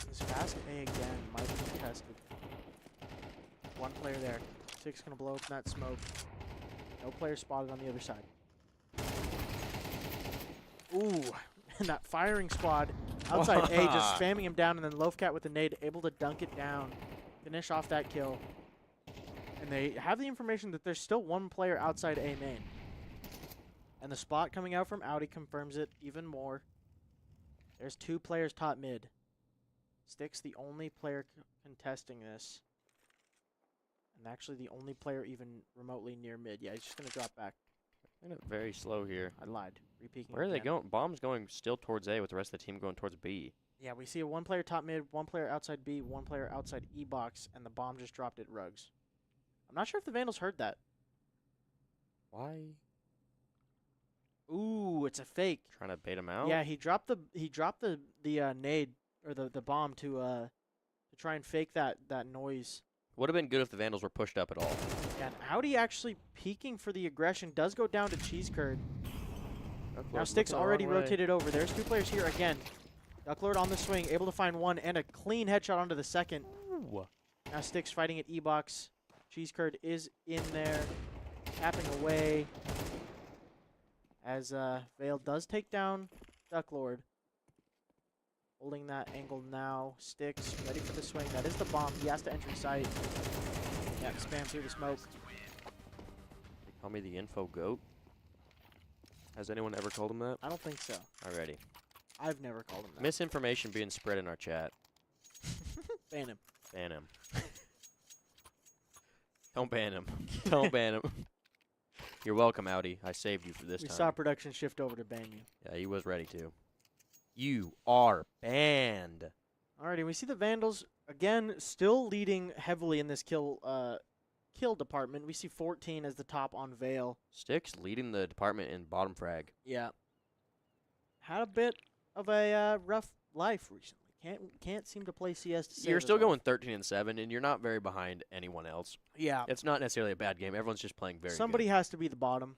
This fast A again might be contested. 1 player there. 6 going to blow open that smoke. No player spotted on the other side. Ooh, and that firing squad outside A just spamming him down, and then Loafcat with the nade able to dunk it down, finish off that kill. And they have the information that there's still 1 player outside A main. And the spot coming out from Audi confirms it even more. There's 2 players top mid. Sticks the only player contesting this. And actually the only player even remotely near mid. Yeah, he's just going to drop back. Very slow here. I lied. Repeaking. Where are they again. going? Bomb's going still towards A with the rest of the team going towards B. Yeah, we see a 1 player top mid, 1 player outside B, 1 player outside E box, and the bomb just dropped at Rugs. I'm not sure if the Vandals heard that. Why? Ooh, it's a fake. Trying to bait him out. Yeah, he dropped the nade or the bomb to try and fake that noise. Would have been good if the Vandals were pushed up at all. Yeah, and Audi actually peeking for the aggression does go down to Cheese Curd. Now Stick's already rotated over. There's 2 players here again. Ducklord on the swing, able to find one and a clean headshot onto the second. Ooh. Now Stick's fighting at E-Box. Cheese Curd is in there, tapping away. As Vale does take down Ducklord. Holding that angle now. Sticks ready for the swing. That is the bomb. He has to entry site. Yeah, spam through the smoke. They call me the info goat. Has anyone ever called him that? I don't think so. Alrighty. I've never called him that. Misinformation being spread in our chat. Ban him. Ban him. Don't ban him. Don't ban him. You're welcome, Audi. I saved you for this We time. saw production shift over to ban you. Yeah, he was ready to. You are banned. Alrighty, we see the Vandals again still leading heavily in this kill department. We see 14 as the top on Vale. Sticks leading the department in bottom frag. Yeah. Had a bit of a rough life recently. Can't seem to play CS to save You're his still going life. 13-7, and you're not very behind anyone else. Yeah. It's not necessarily a bad game. Everyone's just playing very Somebody good. has to be the bottom.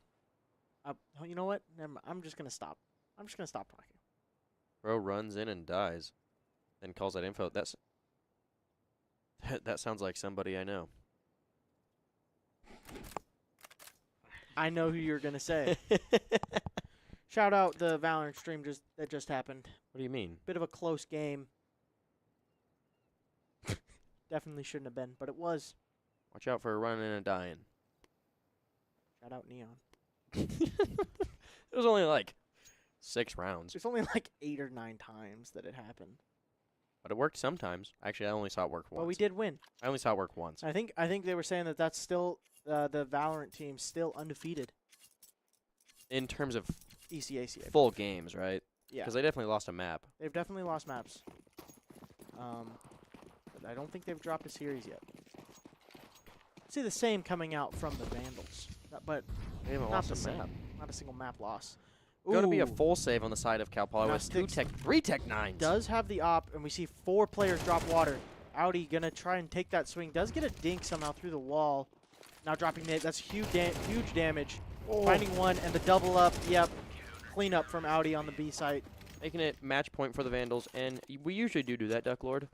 You know what? Never mind. I'm just gonna stop. I'm just gonna stop talking. Bro runs in and dies, then calls that info. That sounds like somebody I know. I know who you're gonna say. Shout out the Valorant stream that just happened. What do you mean? Bit of a close game. Definitely shouldn't have been, but it was. Watch out for a running and a dying. Shout out Neon. It was only like 6 rounds, There's only like 8 or 9 times that it happened. but it worked sometimes. Actually, I only saw it work once. But we did win. I only saw it work once. I think they were saying that that's still the Valorant team still undefeated. In terms of ECACA. full games, right? Yeah. Because they definitely lost a map. They've definitely lost maps. But I don't think they've dropped a series yet. See the same coming out from the Vandals, but They haven't not lost the a same. map. Not a single map loss. Going to be a Ooh. full save on the side of Cal Poly Now with Sticks 3 Tech 9s. Does have the op, and we see 4 players drop water. Audi gonna try and take that swing. Does get a dink somehow through the wall. Now dropping it. That's huge damage. Oh. Finding one and the double up. Yep. Clean up from Audi on the B site. Making it match point for the Vandals, and we usually do that, Duck Lord.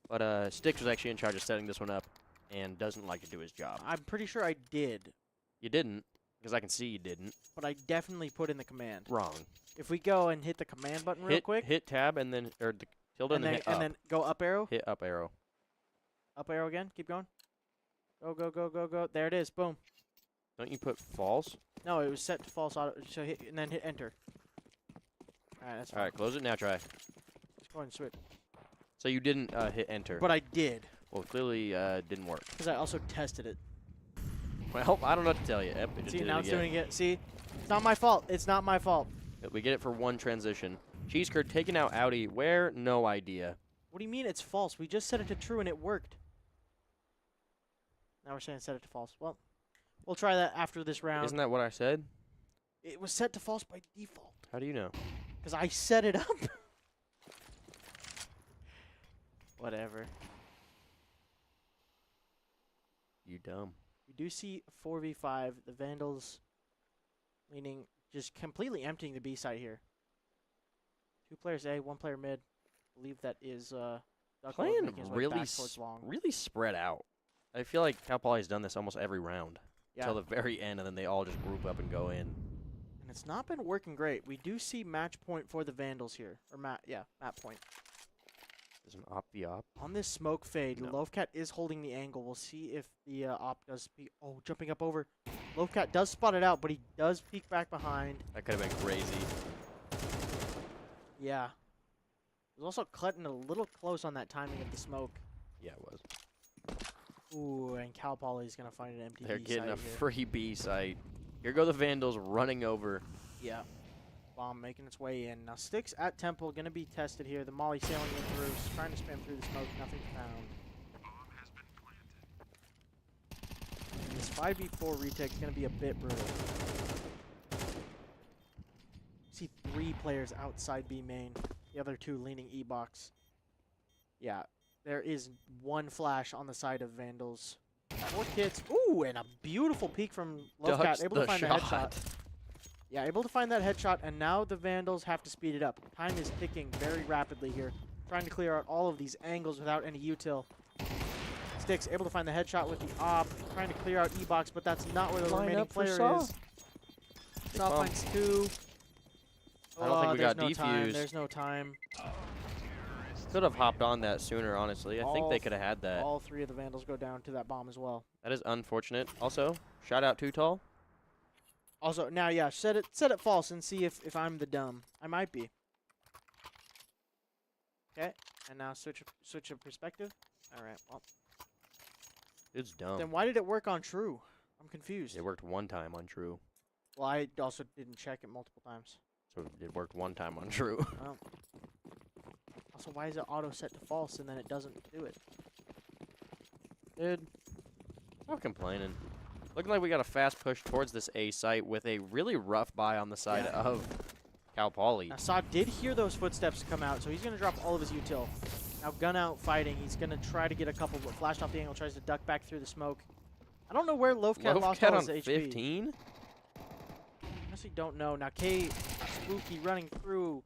But Sticks was actually in charge of setting this one up, and doesn't like to do his job. I'm pretty sure I did, You didn't, because I can see you didn't. but I definitely put in the command. Wrong. If we go and hit the command button real quick, Hit tab and then, or the tilde and and then hit then, up. and then go up arrow, Hit up arrow. again. Keep going. Go, go, go, go, go. There it is. Boom. Don't you put false? No, it was set to false auto. So hit and then hit enter. All right, that's fine. All right, close it now. Try. Let's go ahead and switch. So you didn't hit enter. But I did, Well, clearly didn't work. because I also tested it. Well, I don't know what to tell you. Yep, it just See, did now it it's again. doing it. See, it's not my fault. It's not my fault. We get it for one transition. Cheese curd taking out Audi. Where? No idea. What do you mean it's false? We just set it to true and it worked. Now we're saying set it to false. Well, we'll try that after this round. Isn't that what I said? It was set to false by default. How do you know? Because I set it up. Whatever. You dumb. We do see 4v5. The Vandals leaning, just completely emptying the B site here. 2 players A, 1 player mid. I believe that is Ducklord Playing making his way really, back towards long. really spread out. I feel like Cal Poly has done this almost every round Yeah, till the very end, and then they all just group up and go in. and it's not been working great. We do see match point for the Vandals here, or map point. There's an op v op. On this smoke fade, No. Lovecat is holding the angle. We'll see if the op does peek. Oh, jumping up over. Lovecat does spot it out, but he does peek back behind. That could have been crazy. Yeah. It was also cutting a little close on that timing of the smoke. Yeah, it was. Ooh, and Cal Poly is going to find an empty They're B getting site a here. free B site. Here go the Vandals running over. Yeah. Bomb making its way in. Now Sticks at Temple going to be tested here. The Molly sailing in through, trying to spam through the smoke. Nothing found. And this 5v4 retake is going to be a bit brutal. 3 players outside B main. The other 2 leaning E box. Yeah, there is 1 flash on the side of Vandals. 4 kits. Ooh, and a beautiful peek from Lovecat. Ducks Able to the find the shot. headshot. Yeah, able to find that headshot, and now the Vandals have to speed it up. Time is ticking very rapidly here. Trying to clear out all of these angles without any util. Sticks able to find the headshot with the op. Trying to clear out E-box, but that's not where the Line remaining up for player Saw. is. Saw bomb. finds 2. I don't think we got there's no time. defused. There's no time. Could have hopped on that sooner, honestly. I think they could have had that. All 3 of the Vandals go down to that bomb as well. That is unfortunate. Also, shout out Too Tall. Also, now, yeah, set it false and see if I'm the dumb. I might be. Okay, and now switch of perspective. All right, well. Dude's dumb. Then why did it work on true? I'm confused. It worked one time on True. Well, I also didn't check it multiple times. So it worked one time on True. Well. Also, why is it auto set to false and then it doesn't do it? Dude, stop complaining. Looking like we got a fast push towards this A site with a really rough buy on the side of Cal Poly. Now, Saw did hear those footsteps come out, so he's going to drop all of his util. Now, gun out fighting. He's going to try to get a couple, but flashed off the angle, tries to duck back through the smoke. I don't know where Lovecat lost all his on HP. 15? Honestly, don't know. Now, K Spooky running through.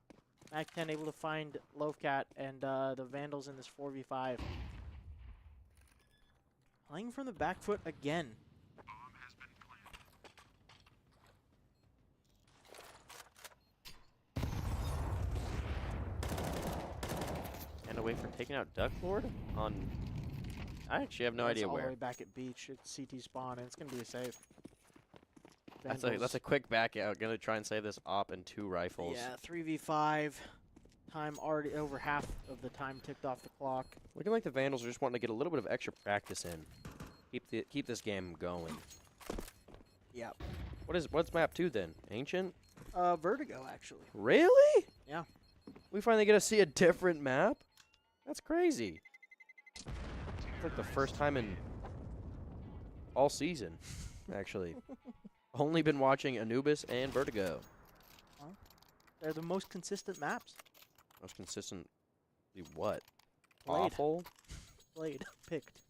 Mac 10 able to find Lovecat and the Vandals in this 4v5. Playing from the back foot again. And away for taking out Duck Lord on... I actually have no idea all where. the way back at beach. It's CT spawn, and it's going to be a save. That's a quick back out. Gonna try and save this op and 2 rifles. Yeah, 3v5. Time already over half of the time ticked off the clock. Looking like the Vandals are just wanting to get a little bit of extra practice in. Keep this game going. Yeah. What's map 2 then? Ancient? Vertigo, actually. Really? Yeah. We finally get to see a different map? That's crazy. It's like the first time in all season, actually. Only been watching Anubis and Vertigo. Huh? They're the most consistent maps. Most consistent. What? Played. Awful? Played. Picked.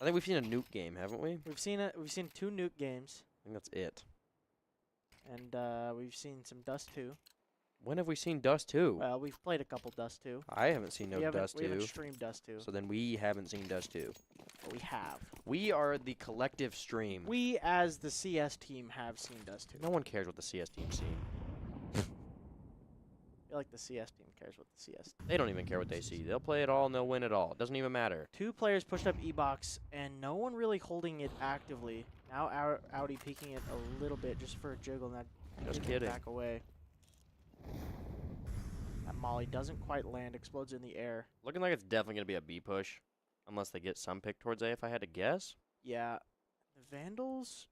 I think we've seen a nuke game, haven't we? We've seen it. We've seen 2 nuke games. I think that's it. And we've seen some Dust 2. When have we seen Dust 2? Well, we've played a couple Dust 2. I haven't seen no Dust 2. We haven't streamed Dust 2. So then we haven't seen Dust 2. But we have. We are the collective stream. We, as the CS team, have seen Dust 2. No one cares what the CS team's seen. I feel like the CS team cares what the CS team. They don't even care what they see. They'll play it all and they'll win it all. It doesn't even matter. 2 players pushed up E-box, and no one really holding it actively. Now Audi peeking it a little bit just for a jiggle, and that Just kidding. back away. That Molly doesn't quite land, explodes in the air. Looking like it's definitely going to be a B push. Unless they get some pick towards A, if I had to guess. Yeah. The Vandals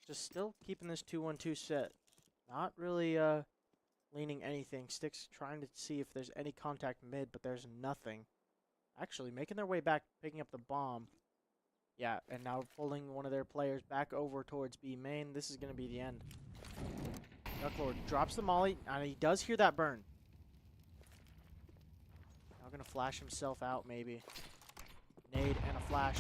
just still keeping this 2-1-2 set. Not really leaning anything. Sticks trying to see if there's any contact mid, but there's nothing. Actually, making their way back, picking up the bomb. Yeah, and now pulling one of their players back over towards B main. This is going to be the end. Ducklord drops the molly, and he does hear that burn. Now going to flash himself out, maybe. Nade and a flash.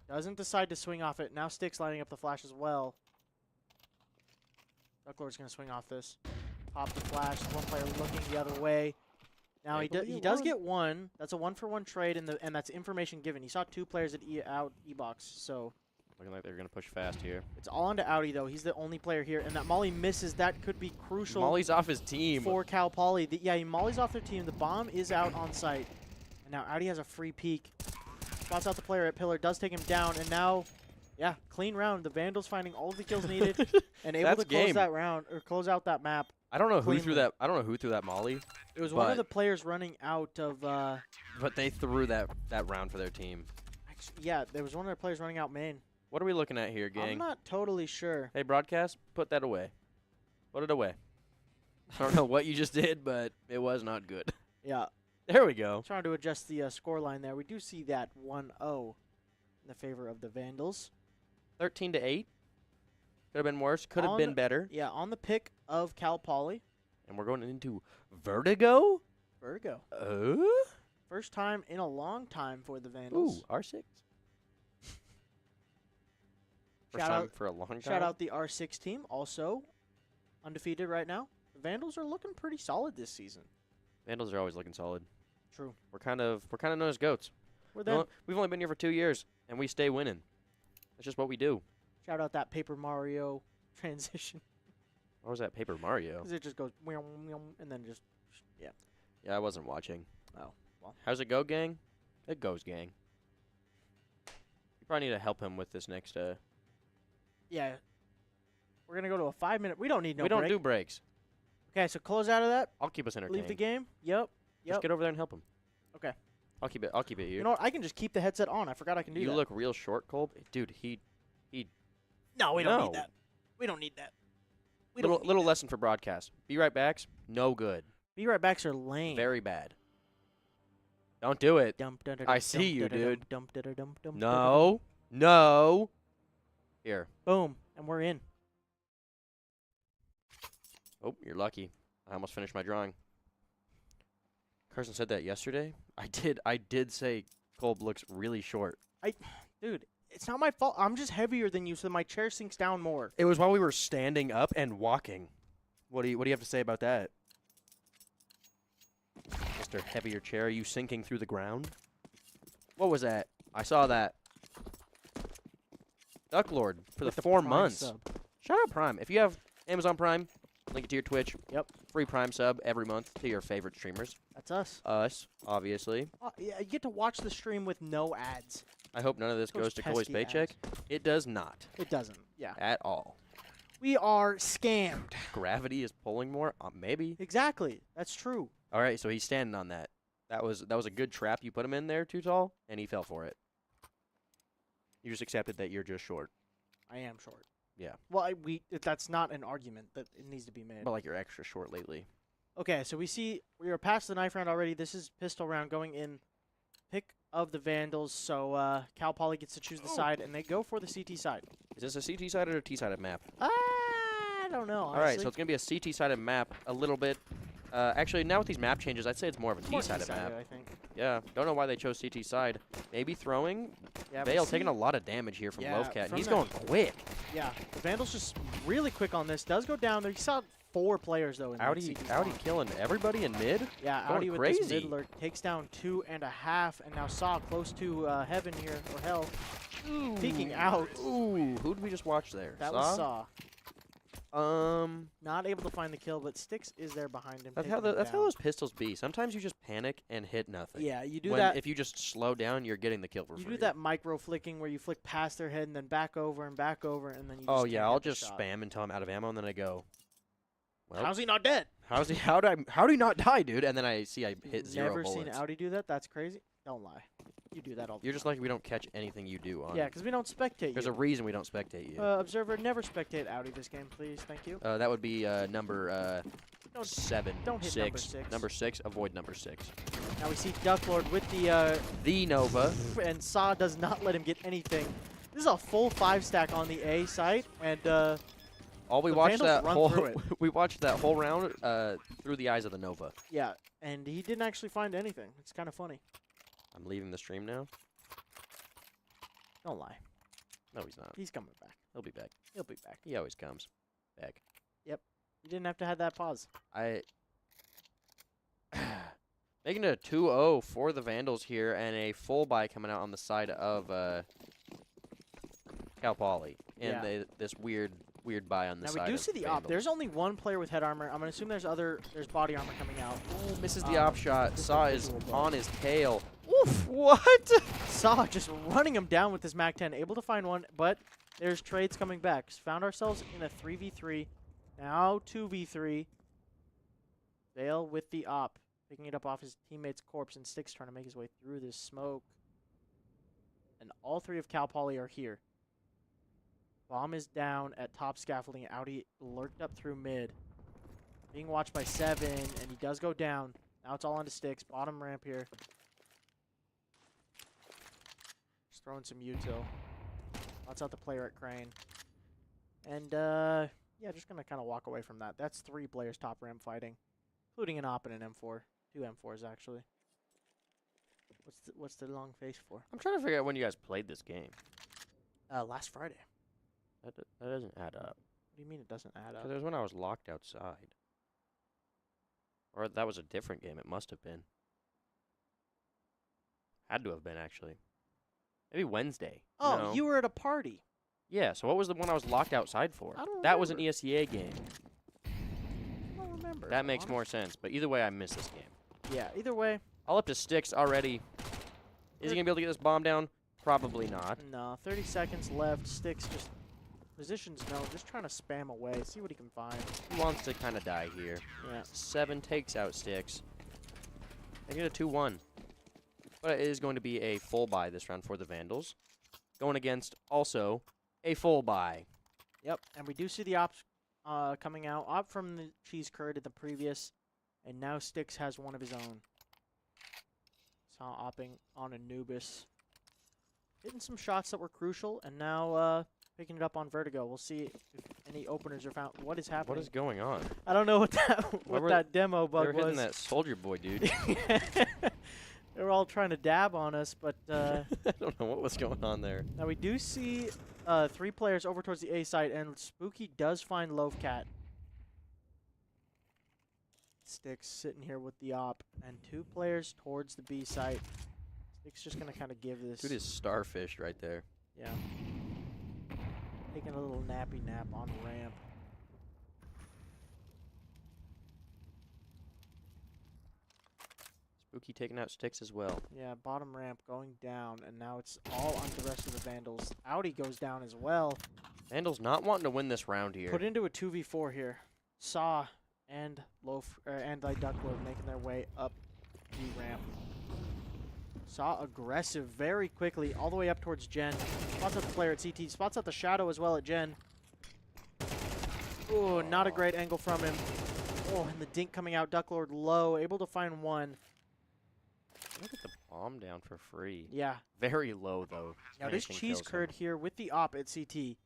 Doesn't decide to swing off it. Now Sticks lining up the flash as well. Ducklord's going to swing off this. Pop the flash. One player looking the other way. Now he does get 1. That's a 1-for-1 trade, and that's information given. He saw 2 players at E-box, so... Looking like they're going to push fast here. It's all onto Audi, though. He's the only player here, and that Molly misses. That could be crucial. Molly's off his team. For Cal Poly. Yeah, Molly's off their team. The bomb is out on site. And now Audi has a free peek. Spots out the player at Pillar, does take him down, and now, yeah, clean round. The Vandals finding all of the kills needed and able to close that round, or close out that map. I don't know who threw that. I don't know who threw that Molly. It was one of the players running out of. But they threw that round for their team. Actually, yeah, there was one of their players running out main. What are we looking at here, gang? I'm not totally sure. Hey, broadcast, put that away. Put it away. I don't know what you just did, but it was not good. Yeah. There we go. Trying to adjust the score line there. We do see that 1-0 in the favor of the Vandals. 13-8. Could have been worse. Could have On been the- better. Yeah, on the pick of Cal Poly. And we're going into Vertigo. Virgo. Oh. First time in a long time for the Vandals. Ooh, R6. First Shout time out- for a long time. Shout out the R6 team, also undefeated right now. The Vandals are looking pretty solid this season. Vandals are always looking solid. True. We're kind of known as goats. We're them. We've only been here for 2 years, and we stay winning. That's just what we do. Shout out that Paper Mario transition. What was that, Paper Mario? Because it just goes meow, meow, and then just, yeah. Yeah, I wasn't watching. Oh, well. How's it go, gang? It goes, gang. You probably need to help him with this next. Yeah. We're going to go to a 5-minute. We don't need no we don't break. do breaks. Okay, so close out of that. I'll keep us entertained. Leave the game. Yep. Just get over there and help him. Okay. I'll keep it here. You know what? I can just keep the headset on. I forgot I can do that. You look real short, Cole. Dude, No, we don't No. need that. We don't need that. little lesson for broadcast. Be right backs. No good. Be right backs are lame. Very bad. Don't do it. Dump, dun, dun, I dun, see dump, you, dun, dun, dude. dump, dun, dun, dump, dump, dun, dun, No. No. Here. Boom, and we're in. Oh, you're lucky. I almost finished my drawing. Carson said that yesterday. I did say Kolb looks really short. Dude, it's not my fault. I'm just heavier than you, so my chair sinks down more. It was while we were standing up and walking. What do you have to say about that? Mr. Heavier Chair, are you sinking through the ground? What was that? I saw that. Duck Lord for With the the 4 Prime months. sub. Shout out Prime. If you have Amazon Prime, link it to your Twitch. Yep. Free Prime sub every month to your favorite streamers. That's us. Us, obviously. Yeah, you get to watch the stream with no ads. I hope none of this Those goes to Chloe's pesky paycheck. It does not. It doesn't. Yeah. At all. We are scammed. Gravity is pulling more? Maybe. Exactly. That's true. All right, so he's standing on that. That was a good trap you put him in there, Too Tall, and he fell for it. You just accepted that you're just short. I am short. Yeah. Well, that's not an argument that it needs to be made. But like you're extra short lately. Okay, so we are past the knife round already. This is pistol round going in. Pick of the Vandals. So Cal Poly gets to choose the side, and they go for the CT side. Is this a CT-sided or T-sided map? I don't know. Honestly. All right, so it's going to be a CT-sided map a little bit. Actually, now with these map changes, I'd say it's more of a More T-sided map. I think. Yeah, don't know why they chose CT side. Maybe throwing. Yeah, Vale but taking a lot of damage here from Yeah, Loafcat, and from he's that- going quick. Yeah, the Vandals just really quick on this. Does go down there. You saw 4 players, though, in that Audi CT Audi spawn. killing everybody in mid. Yeah, going Audi with crazy. this mid lurk takes down 2.5, and now Saw close to heaven here, or hell. Peeking out. Ooh, who did we just watch there? That was Saw. Um, Not able to find the kill, but Styx is there behind him. that's taking how him that's how down. those pistols be. Sometimes you just panic and hit nothing. Yeah, you do When that. if you just slow down, you're getting the kill for You free. do that micro flicking where you flick past their head and then back over, and then you. Oh just yeah, can't I'll hit the just shot. spam until I'm out of ammo, and then I go. Well, How's he not dead? how do you not die, dude? And then I see I hit 0 Never bullets. seen Audi do that. That's crazy. Don't lie. You do that all the You're just time. like we don't catch anything you do on. Yeah, because we don't spectate There's you. a reason we don't spectate you. Observer, never spectate Audi this game, please. Thank you. That would be number Don't- 7. don't hit number 6. Number 6. Avoid number 6. Now we see Duck Lord with the The Nova. and Saw does not let him get anything. This is a full 5 stack on the A site, and All we The watched Vandals that run whole through it. we watched that whole round through the eyes of the Nova. yeah, and he didn't actually find anything. It's kind of funny. I'm leaving the stream now. Don't lie. No, he's not. He's coming back. He'll be back. He'll be back. He always comes back. You didn't have to have that pause. Making it a 2-0 for the Vandals here, and a full buy coming out on the side of Cal Poly. And Yeah. this weird buy on the Now side we do of see the op. Vandals. There's only one player with head armor. I'm gonna assume there's body armor coming out. Ooh, misses the op shot. just a Saw is visual bug. on his tail. Oof! What? Saw just running him down with this MAC-10, able to find one, but there's trades coming back. Found ourselves in a 3v3, now 2v3. Vale with the op, picking it up off his teammate's corpse, and Styx trying to make his way through this smoke. And all 3 of Cal Poly are here. Bomb is down at top scaffolding. Audi lurked up through mid. Being watched by 7, and he does go down. Now it's all onto Styx. Bottom ramp here. Just throwing some util. Lots out the player at Crane. And, yeah, just going to kind of walk away from that. That's 3 players top ramp fighting, including an op and an M4. 2 M4s, actually. What's the long face for? I'm trying to figure out when you guys played this game. Last Friday. That doesn't add up. What do you mean it doesn't add up? Because it was when I was locked outside. Or that was a different game. It must have been. Had to have been, actually. Maybe Wednesday. Oh, No. you were at a party. Yeah, so what was the one I was locked outside for? I don't That was an remember. ESEA game. I don't remember. That makes more sense. But either way, I missed this game. Yeah, either way. All up to Sticks already. Is he going to be able to get this bomb down? Probably not. No, 30 seconds left. Sticks just positions no, just trying to spam away, see what he can find. He wants to kind of die here. Yeah. 7 takes out Sticks. They get a 2-1. But it is going to be a full buy this round for the Vandals. Going against also a full buy. Yep, and we do see the ops coming out. Op from the cheese curd in the previous, and now Sticks has one of his own. Saw opping on Anubis. Hitting some shots that were crucial, and now picking it up on Vertigo. We'll see if any openers are found. What is happening? What is going on? I don't know what that demo bug They were was. hitting that soldier boy, dude. They were all trying to dab on us, but I don't know what was going on there. now we do see 3 players over towards the A side, and Spooky does find Loafcat. Sticks sitting here with the op, and 2 players towards the B site. Sticks just gonna kind of give this. Dude is starfished right there. Yeah. Taking a little nappy nap on ramp. Spooky taking out Sticks as well. Yeah, bottom ramp going down, and now it's all on the rest of the Vandals. Audi goes down as well. Vandals not wanting to win this round here. Put into a 2v4 here. Saw and Ducklord making their way up the ramp. Saw aggressive very quickly all the way up towards Gen. Spots out the player at CT. Spots out the shadow as well at Gen. Ooh, not a great angle from him. Oh, and the dink coming out. Ducklord low, able to find one. Look at the bomb down for free. Yeah. Very low, though. Now this Anything cheese kills him. curd here with the op at CT.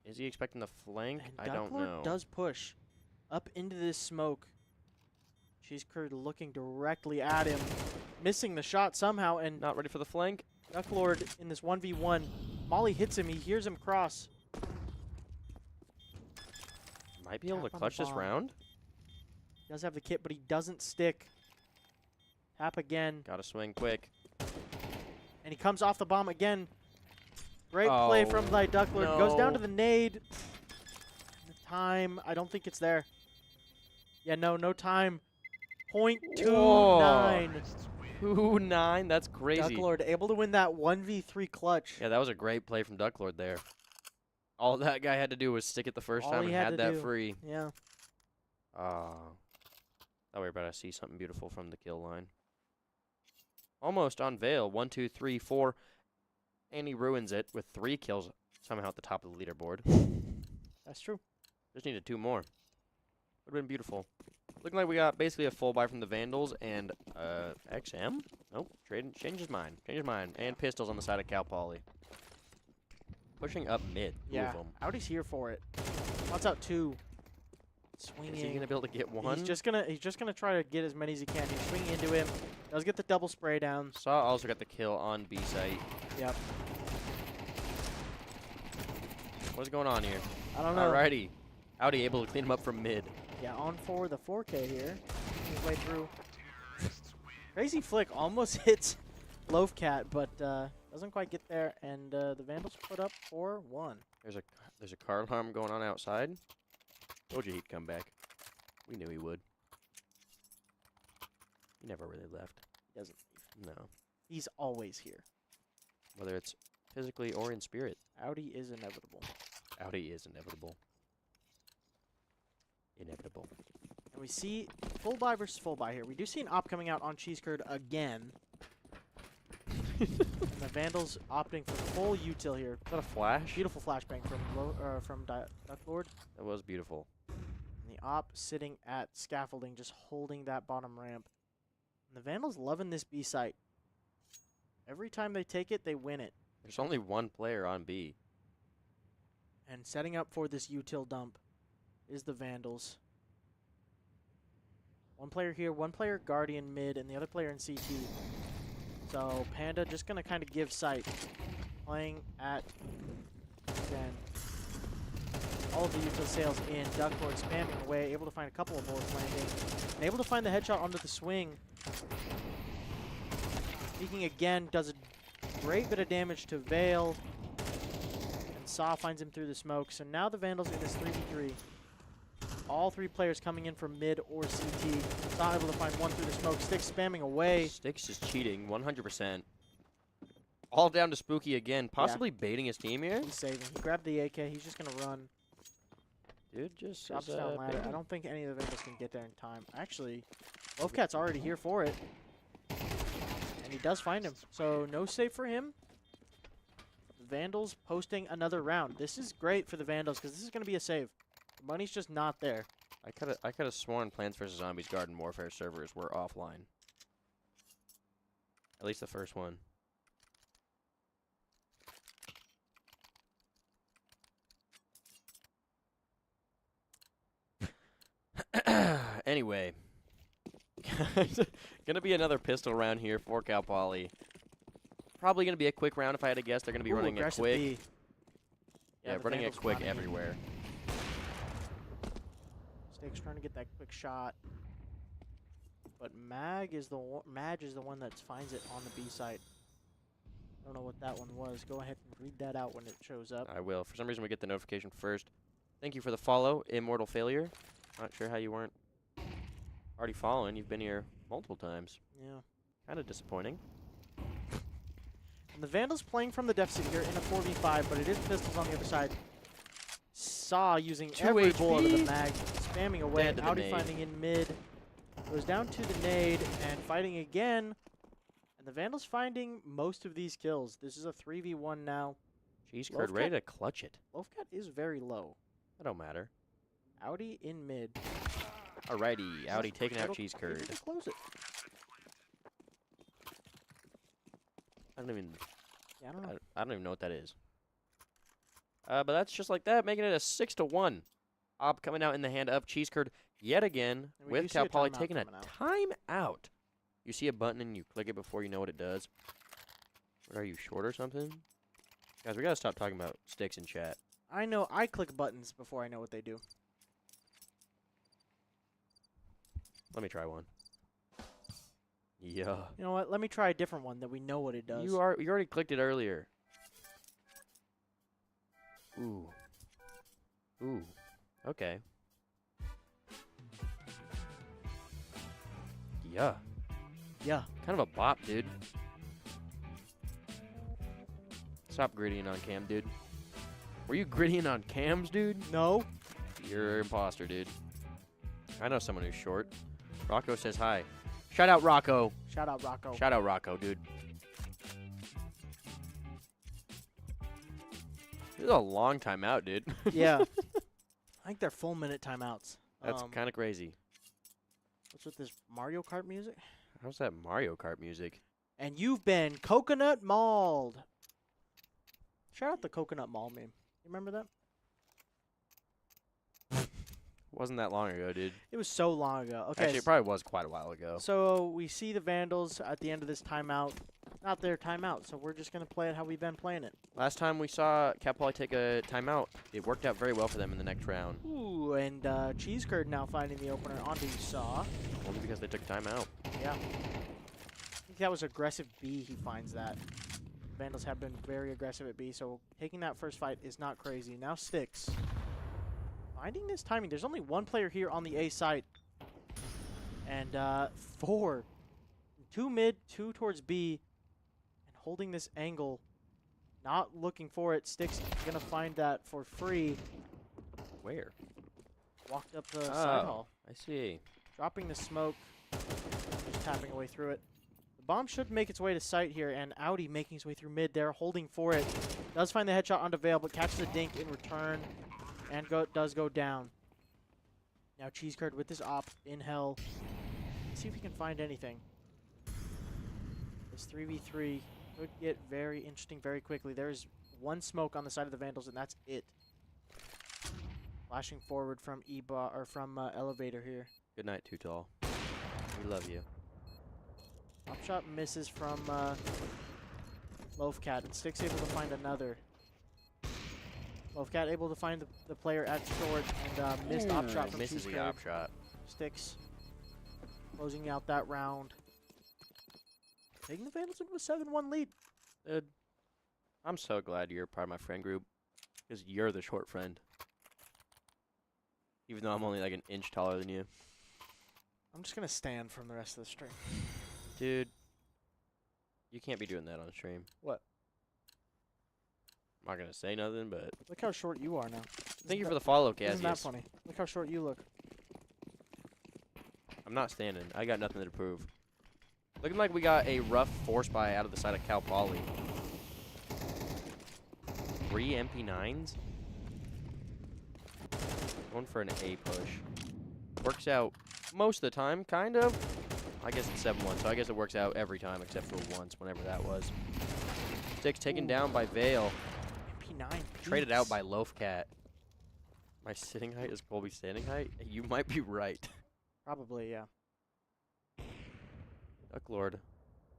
Is he expecting the flank? And I don't Ducklord know. does push up into this smoke. Cheese curd looking directly at him. Missing the shot somehow, and Not ready for the flank. Ducklord in this 1v1. Molly hits him. He hears him cross. Might be able Tap to on the clutch this bomb. round. Does have the kit, but he doesn't stick. Tap again, Gotta swing quick. and he comes off the bomb again. Great play from the Ducklord. Goes down to no. the nade. The time, I don't think it's there. Yeah, no time. .29. 2-9. That's crazy. Ducklord able to win that 1v3 clutch. Yeah, that was a great play from Ducklord there. All that guy had to do was stick it the first All time he and had had to that do. free. Yeah. Thought we were about to see something beautiful from the kill line. Almost on Vale. 1, 2, 3, 4. And he ruins it with 3 kills somehow at the top of the leaderboard. That's true. Just needed 2 more. Would have been beautiful. Looking like we got basically a full buy from the Vandals and XM. Nope, change his mind. Change his mind. And pistols on the side of Cal Poly. Pushing up mid. Yeah. Move 'em. Audi's here for it. What's out 2? Swinging. Is he gonna be able to get 1? He's just gonna try to get as many as he can. He's swinging into him. Does get the double spray down. Saw also got the kill on B site. Yep. What's going on here? I don't know. Alrighty. Audi able to clean him up from mid. Yeah, on for the 4K here. Making his way through. Crazy flick almost hits Loafcat, but doesn't quite get there. And the Vandals put up 4-1. There's a car alarm going on outside. Told you he'd come back. We knew he would. He never really left. He doesn't leave. No. He's always here. Whether it's physically or in spirit. Audi is inevitable. Audi is inevitable. Inevitable. And we see full buy versus full buy here. We do see an op coming out on Cheese Curd again. And the Vandals opting for full util here. Is that a flash? Beautiful flashbang from Ducklord. That was beautiful. And the op sitting at scaffolding, just holding that bottom ramp. And the Vandals loving this B site. Every time they take it, they win it. There's only one player on B. And setting up for this util dump is the Vandals. One player here, one player Guardian mid, and the other player in CT. So Panda just going to kind of give sight. Playing at, again, all of the util sails in. Duckboard spamming away, able to find a couple of bullets landing. And able to find the headshot onto the swing. Peeking again, does a great bit of damage to Vale. And Saw finds him through the smoke. So now the Vandals in this 3v3. All three players coming in from mid or CT. Saw able to find one through the smoke. Sticks spamming away. Sticks is cheating 100%. All down to Spooky again, possibly baiting his team here. He's saving. He grabbed the AK. He's just going to run. Dude, just Drops down ladder. I don't think any of the Vandals can get there in time. Actually, Wolfcat's already here for it. And he does find him. So no save for him. Vandals posting another round. This is great for the Vandals because this is going to be a save. The money's just not there. I could have sworn Plants vs Zombies Garden Warfare servers were offline. At least the first one. Anyway, gonna be another pistol round here for Cal Poly. Probably gonna be a quick round if I had to guess. They're gonna be running it quick. B. Yeah, running it quick everywhere. Sticks trying to get that quick shot, but Mag is the one that finds it on the B site. I don't know what that one was. Go ahead and read that out when it shows up. I will. For some reason, we get the notification first. Thank you for the follow, Immortal Failure. Not sure how you weren't already following. You've been here multiple times. Yeah. Kind of disappointing. And the Vandals playing from the deficit here in a 4v5, but it is pistols on the other side. Saw using every bullet of the mag, spamming away. Audi finding in mid. Goes down to the nade and fighting again. And the Vandals finding most of these kills. This is a 3v1 now. Cheese curd ready to clutch it. Wolfcat is very low. That don't matter. Audi in mid. Alrighty, Audi taking out Cheese curd. Close it. I don't even. Yeah, I don't know. I don't even know what that is. But that's just like that, making it a 6-1. Ob coming out in the hand of Cheese curd yet again with Cal Poly taking a timeout. You see a button and you click it before you know what it does. What are you, short or something? Guys, we gotta stop talking about sticks in chat. I know. I click buttons before I know what they do. Let me try one. Yeah. You know what? Let me try a different one that we know what it does. You already clicked it earlier. Ooh. Ooh. Okay. Yeah. Yeah. Kind of a bop, dude. Stop grittying on cam, dude. Were you grittying on cams, dude? No. You're an imposter, dude. I know someone who's short. Rocco says hi. Shout out, Rocco. Shout out, Rocco. Shout out, Rocco, dude. This is a long time out, dude. Yeah. I think they're full minute timeouts. That's kind of crazy. What's with this Mario Kart music? How's that Mario Kart music? And you've been coconut mauled. Shout out the coconut mall meme. You remember that? Wasn't that long ago, dude. It was so long ago. Okay. Actually, it probably was quite a while ago. So we see the Vandals at the end of this timeout. Not their timeout, so we're just going to play it how we've been playing it. Last time we saw Cal Poly take a timeout, it worked out very well for them in the next round. Ooh, and Cheese Curd now finding the opener onto Saw. Only because they took a timeout. Yeah. I think that was aggressive B, he finds that. Vandals have been very aggressive at B, so taking that first fight is not crazy. Now Sticks. Finding this timing. There's only one player here on the A site. And 4. 2 mid, 2 towards B. And holding this angle. Not looking for it. Sticks going to find that for free. Where? Walked up the side hall. I see. Dropping the smoke. Just tapping away through it. The bomb should make its way to site here. And Audi making his way through mid there. Holding for it. Does find the headshot onto Vale, but catches a dink in return. And does go down. Now Cheese Curd with this op in hell. Let's see if he can find anything. This 3v3 could get very interesting very quickly. There's one smoke on the side of the Vandals, and that's it. Flashing forward from E-bar or from elevator here. Good night, Too Tall. We love you. Top shot misses from Loafcat, and Stick's able to find another. Loafcat able to find the player at short, and missed op shot from misses the Cheesecake. op shot. Sticks closing out that round. Taking the Vandals into a 7-1 lead. Dude, I'm so glad you're part of my friend group, because you're the short friend. Even though I'm only like an inch taller than you. I'm just going to stand from the rest of the stream. Dude, you can't be doing that on stream. What? I'm not going to say nothing, but Look how short you are now. thank you for the follow, Isn't that Cassius. funny? Look how short you look. I'm not standing. I got nothing to prove. Looking like we got a rough force buy out of the side of Cal Poly. 3 MP9s? Going for an A push. Works out most of the time, kind of. I guess it's 7-1, so I guess it works out every time except for once, whenever that was. Sticks taken down by Vale. MP9 Traded out by Loafcat. My sitting height is Colby's standing height? You might be right. Probably, yeah. Duck Lord.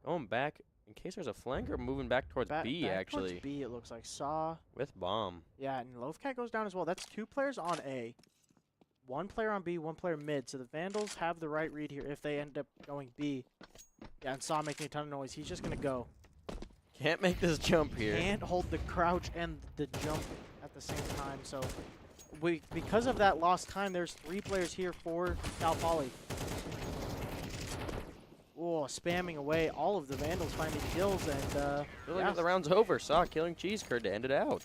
Going back in case there's a flanker, moving back towards B, back actually. Towards B, it looks like. Saw. With bomb. Yeah, and Loafcat goes down as well. That's 2 players on A. 1 player on B, 1 player mid. So the Vandals have the right read here if they end up going B. Yeah, and Saw making a ton of noise. He's just going to go. Can't make this jump here. Can't hold the crouch and the jump at the same time. So because of that lost time, there's 3 players here for Cal Poly. Oh, spamming away all of the Vandals finding kills, and Really, yeah. the round's over. Saw killing Cheese Curd to end it out.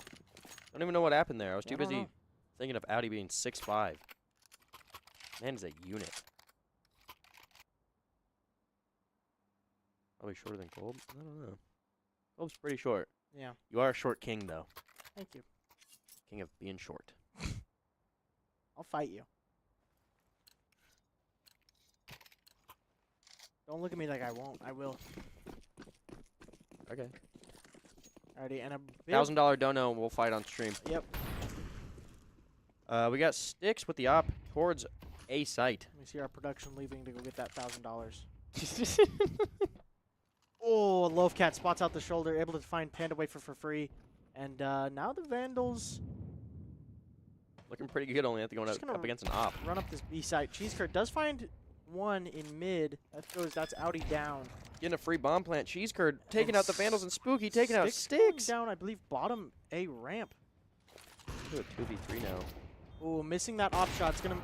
Don't even know what happened there. I was too I don't busy know. thinking of Audi being 6'5". Man is a unit. Probably shorter than Colb? I don't know. Colb's pretty short. Yeah, You are a short king, though. thank you. King of being short. I'll fight you. Don't look at me like I won't. I will. Okay. Alrighty, and a big $1,000 dono, and we'll fight on stream. Yep. We got Sticks with the op towards A site. Let me see our production leaving to go get that $1,000. Oh, Loafcat spots out the shoulder, able to find Panda Wafer for free. And now the Vandals Looking pretty good, only have to go Just gonna up against an op. run up this B site. Cheese Curd does find one in mid. That's Audi down. Getting a free bomb plant. Cheese Curd taking out the Vandals, and Spooky taking out going Sticks. down, I believe, bottom A ramp. Do a 2v3 now. Oh, missing that op shot. It's going to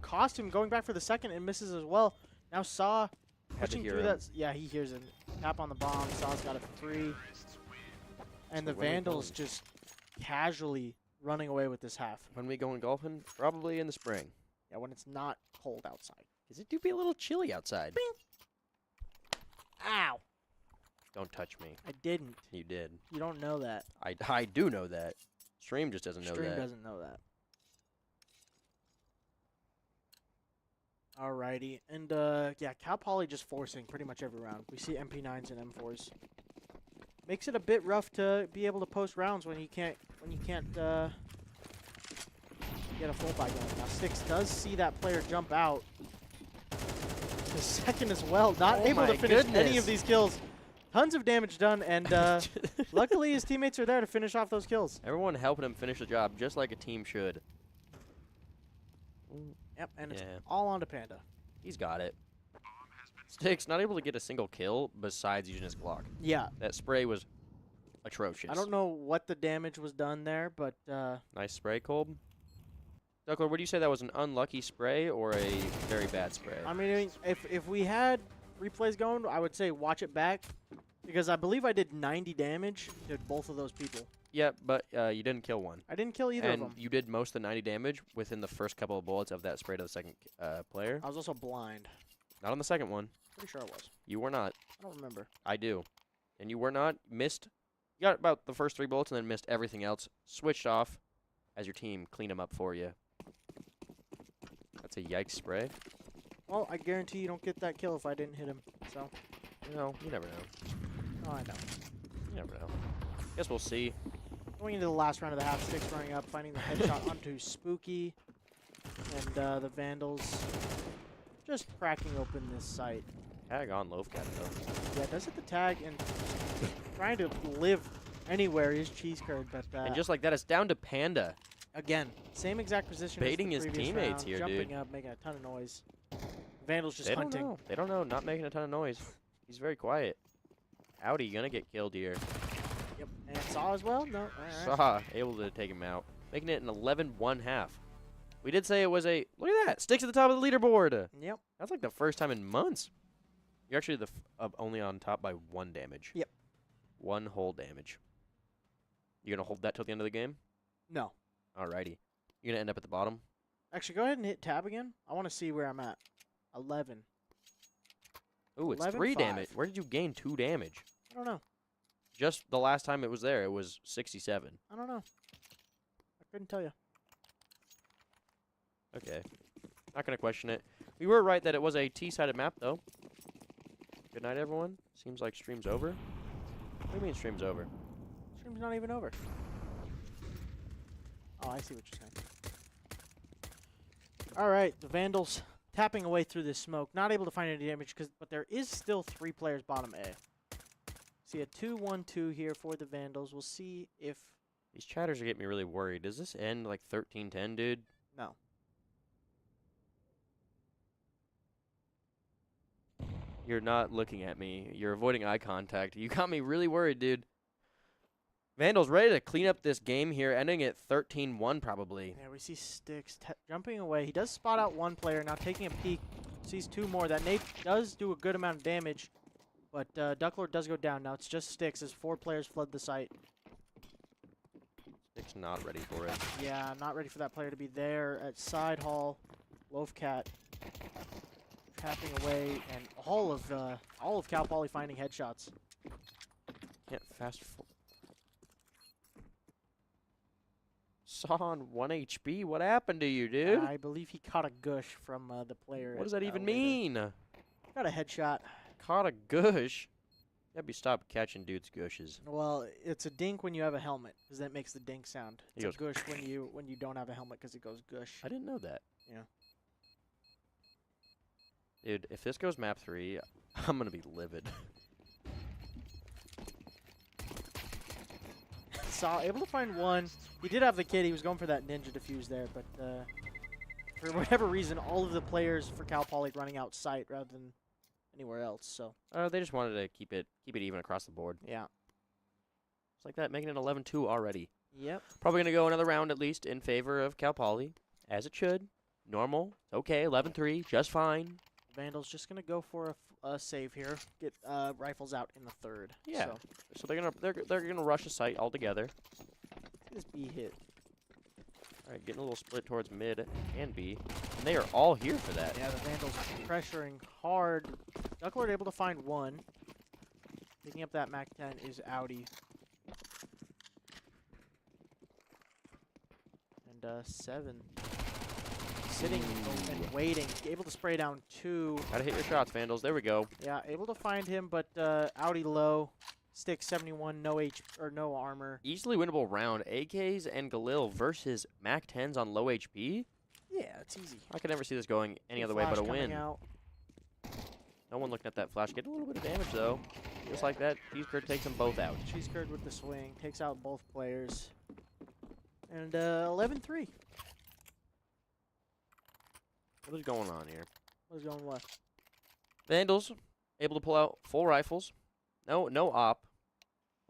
cost him going back for the second and misses as well. Now Saw Had to pushing hear through him. that. Yeah, he hears him. Tap on the bomb. Saw's got it free. And the So when we Vandals going? just casually running away with this half. When we going golfing? Probably in the spring. Yeah, when it's not cold outside. Because it do be a little chilly outside. Ow! Don't touch me. I didn't. You did. You don't know that. I do know that. Stream just doesn't know Stream that. doesn't know that. Alrighty, and yeah, Cal Poly just forcing pretty much every round. We see MP9s and M4s. Makes it a bit rough to be able to post rounds when you can't get a full buy going. Now Sticks does see that player jump out. The second as well, not Oh able to my finish any goodness. of these kills. Tons of damage done, and luckily his teammates are there to finish off those kills. Everyone helping him finish the job, just like a team should. Yep, and it's Yeah. all on to Panda. He's got it. Sticks not able to get a single kill besides using his Glock. Yeah, That spray was atrocious. I don't know what the damage was done there, but Nice spray, Colb. Duckler, would you say that was an unlucky spray or a very bad spray? I mean, if we had replays going, I would say watch it back, because I believe I did 90 damage to both of those people. Yeah, but you didn't kill one. I didn't kill either And of them. you did most of the 90 damage within the first couple of bullets of that spray to the second player. I was also blind. Not on the second one. Pretty sure I was. You were not. I don't remember. I do. And you were not. Missed. You got about the first 3 bullets and then missed everything else. Switched off as your team cleaned them up for you. That's a yikes spray. Well, I guarantee you don't get that kill if I didn't hit him. So, No, you never know. oh, I know. You never know. Guess we'll see. Going into the last round of the half, Sticks running up, finding the headshot onto Spooky. And the Vandals just cracking open this site. Tag on Loafcat, though. Yeah, does hit the tag and trying to live anywhere is Cheese Curd, but And just like that, it's down to Panda. again, same exact position Baiting as his the previous teammates round, here, jumping dude. up, making a ton of noise. Vandals just They hunting. don't know. They don't know. Not making a ton of noise. He's very quiet. Audi gonna get killed here. Yep, and Saw as well? No, alright. Saw able to take him out, making it an 11-1 half. We did say it was a look at that sticks at the top of the leaderboard. Yep. That's like the first time in months. You're actually only on top by 1 damage. Yep. 1 whole damage. You gonna hold that till the end of the game? No. Alrighty. You're gonna end up at the bottom. Actually, go ahead and hit tab again. I want to see where I'm at. 11. Ooh, it's 11-5. 3 damage. Where did you gain 2 damage? I don't know. Just the last time it was there, it was 67. I don't know. I couldn't tell you. Okay. Not gonna question it. We were right that it was a T-sided map, though. Good night, everyone. Seems like stream's over. What do you mean stream's over? Stream's not even over. Oh, I see what you're saying. All right, the Vandals tapping away through this smoke, not able to find any damage, but there is still 3 players bottom A. See a 2-1-2 here for the Vandals. We'll see if These chatters are getting me really worried. Does this end like 13-10, dude? no. You're not looking at me. You're avoiding eye contact. You got me really worried, dude. Vandals ready to clean up this game here, ending at 13-1 probably. Yeah, we see Sticks jumping away. He does spot out 1 player, now taking a peek. Sees 2 more. That nade does do a good amount of damage, but Ducklord does go down. Now it's just Sticks as 4 players flood the site. Nick's not ready for it. Yeah, not ready for that player to be there at side hall. Loafcat tapping away, and all of Cal Poly finding headshots. Can't fast forward. Son, 1 HP. What happened to you, dude? I believe he caught a gush from the player. What does at that even Elevator. mean? Got a headshot. Caught a gush. You gotta stop catching dudes' gushes. Well, it's a dink when you have a helmet, because that makes the dink sound. He It's a goes gush when you don't have a helmet, because it goes gush. I didn't know that. Yeah. Dude, if this goes map 3, I'm gonna be livid. Saw able to find 1. He did have the kid. He was going for that ninja defuse there, but for whatever reason, all of the players for Cal Poly running out sight rather than anywhere else. So They just wanted to keep it even across the board. yeah. Just like that, making it 11-2 already. Yep. Probably gonna go another round at least in favor of Cal Poly, as it should. Normal. Okay, 11-3, just fine. Vandals just gonna go for a save here. Get rifles out in the 3rd. Yeah. So So they're gonna rush the site all together. this B hit. All right, getting a little split towards mid and B, and they are all here for that. Yeah, the Vandals pressuring hard. Ducklord able to find 1. Picking up that Mac 10 is Audi. And 7. Sitting and waiting. Able to spray down 2. Gotta hit your shots, Vandals. There we go. Yeah, able to find him, but Audi low. Stick 71, no armor. Easily winnable round. AKs and Galil versus Mac 10s on low HP. Yeah, it's easy. I could never see this going any other way Flash but a coming win. out. No one looking at that flash. Get a little bit of damage though. Just like that, Cheeseburger takes them both out. Cheese Curd with the swing. Takes out both players. And 11-3. What is going on here? What is going left? Vandals able to pull out full rifles. No op,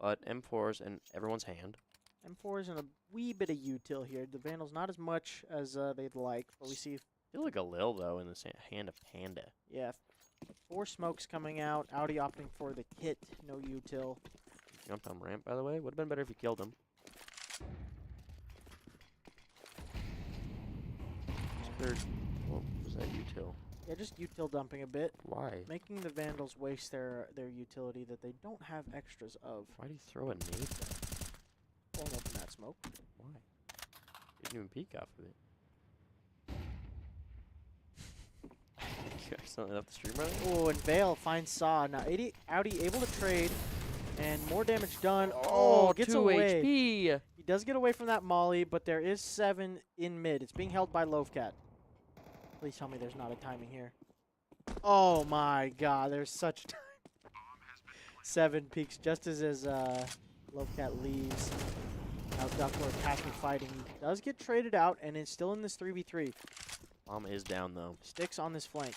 but M4s in everyone's hand. M4s and a wee bit of util here. The Vandals not as much as they'd like, but we see, Feel like a Lil though in the hand of Panda. yeah, 4 smokes coming out. Audi opting for the kit. No util. Jumped on ramp by the way. Would have been better if you killed him. What was that util? Yeah, just util dumping a bit. Why? Making the Vandals waste their utility that they don't have extras of. Why do you throw a nade then? Pulling open that smoke. Why? Didn't even peek off of it. You accidentally left the stream running? Oh, and Vale finds Saw. Now Audi able to trade, and more damage done. Oh, Gets 2 away. HP! He does get away from that molly, but there is 7 in mid. It's being held by Loafcat. Please tell me there's not a timing here. Oh my god, there's such time. 7 peaks just as Lovecat leaves. Now Ducklord passing fighting. He does get traded out and is still in this 3v3. Bomb is down though. Sticks on this flank.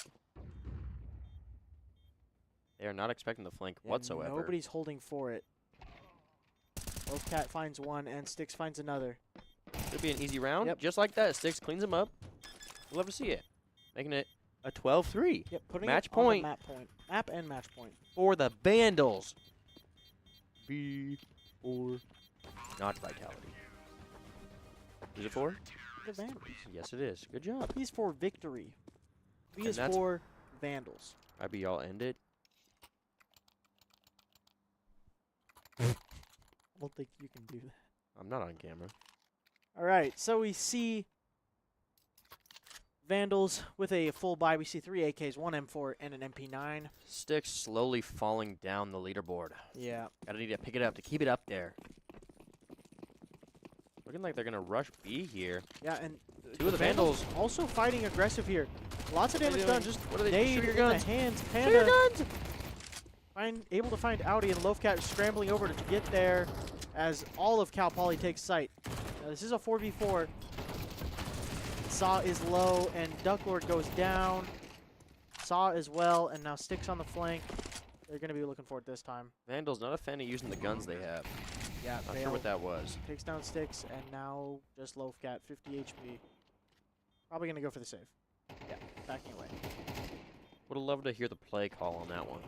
They are not expecting the flank Yeah, whatsoever. Nobody's holding for it. Lovecat finds one and Sticks finds another. Should be an easy round. Yep. Just like that. Sticks cleans him up. We'll love to see it. Making it a 12-3. Yep, putting Match it on the point. map point. Map and match point. For the Vandals. B or not vitality. Is it for? The Vandals. Yes, it is. Good job. P is for victory. V And is that's- for Vandals. IB, y'all end it. I don't think you can do that. I'm not on camera. All right, so we see Vandals with a full buy. We see 3 AKs, 1 M4, and an MP9. Sticks slowly falling down the leaderboard. Yeah. Gotta need to pick it up to keep it up there. Looking like they're gonna rush B here. Yeah, and Two of the Vandals. also fighting aggressive here. Lots of What are they damage done. doing? Just What are they? nade Shoot your in guns. the hands. Shoot your Panda guns. able to find Audi, and Lovecat is scrambling over to get there as all of Cal Poly takes sight. Now, this is a 4v4. Saw is low, and Ducklord goes down. Saw as well, and now Sticks on the flank. They're going to be looking for it this time. Vandals not a fan of using the guns they have. Yeah, Not sure what that was. takes down Sticks, and now just Lovecat, 50 HP. Probably going to go for the save. Yeah, backing away. Would have loved to hear the play call on that one.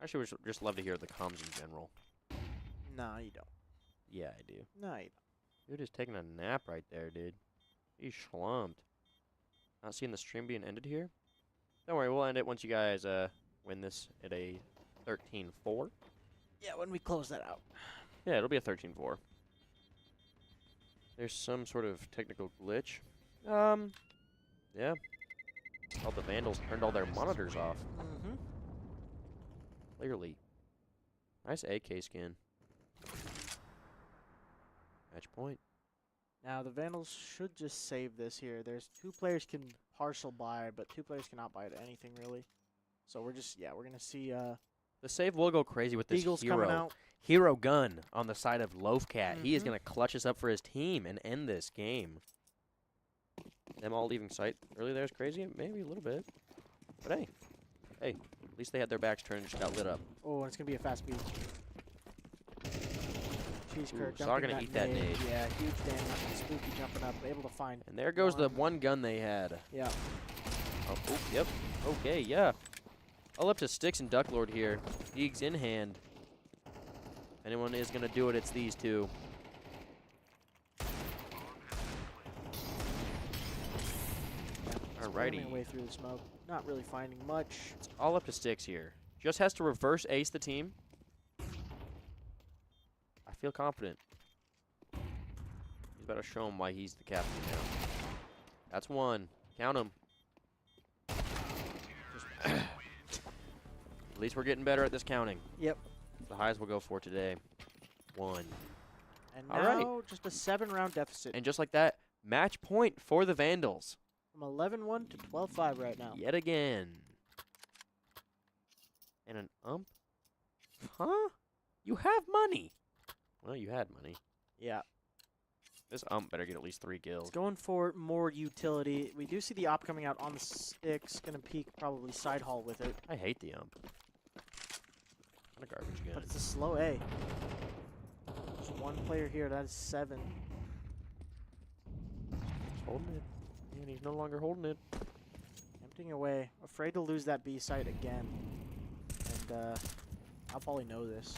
Actually, would just love to hear the comms in general. Nah, you don't. Yeah, I do. Nah, you Dude is taking a nap right there, dude. He's slumped. Not seeing the stream being ended here. Don't worry, we'll end it once you guys win this at a 13-4. don't. Yeah, when we close that out. Yeah, it'll be a 13-4. There's some sort of technical glitch. Yeah. All the Vandals turned all their monitors off. Mm-hmm. Clearly. Nice AK skin. Match point. Now, the Vandals should just save this here. There's 2 players can partial buy, but 2 players cannot buy anything, really. So we're just, yeah, we're going to see The save will go crazy with this Eagles coming out. hero gun on the side of Lovecat. He is Mhm. going to clutch us up for his team and end this game. Them all leaving sight early there is crazy, maybe a little bit. But hey, at least they had their backs turned and just got lit up. Oh, and it's going to be a fast beat. Cheese Ooh, curd Saw dumping gonna that eat that nade. Yeah, huge damage. Spooky jumping up, able to find. And there goes the one gun they had. Yeah. Oh, yep. Okay, yeah. All up to Sticks and Ducklord here. Deegs in hand. If anyone is going to do it, it's these two. Alrighty. Way through the smoke. Not really finding much. It's all up to Sticks here. Just has to reverse ace the team. I feel confident. He's about to show him why he's the captain now. That's one. Count him. At least we're getting better at this counting. Yep. The highest we'll go for today. 1. And All now right. just a 7-round deficit. And just like that, match point for the Vandals. From 11-1 to 12-5 right now. Yet again. And an ump? Huh? You have money. Well, you had money. Yeah. This ump better get at least 3 kills. It's going for more utility. We do see the op coming out on the Sticks. Going to peek probably side hall with it. I hate the ump. What a garbage gun. But it's a slow A. There's 1 player here. That is 7. He's holding it. Man, he's no longer holding it. Emptying away. Afraid to lose that B site again. And I'll probably know this.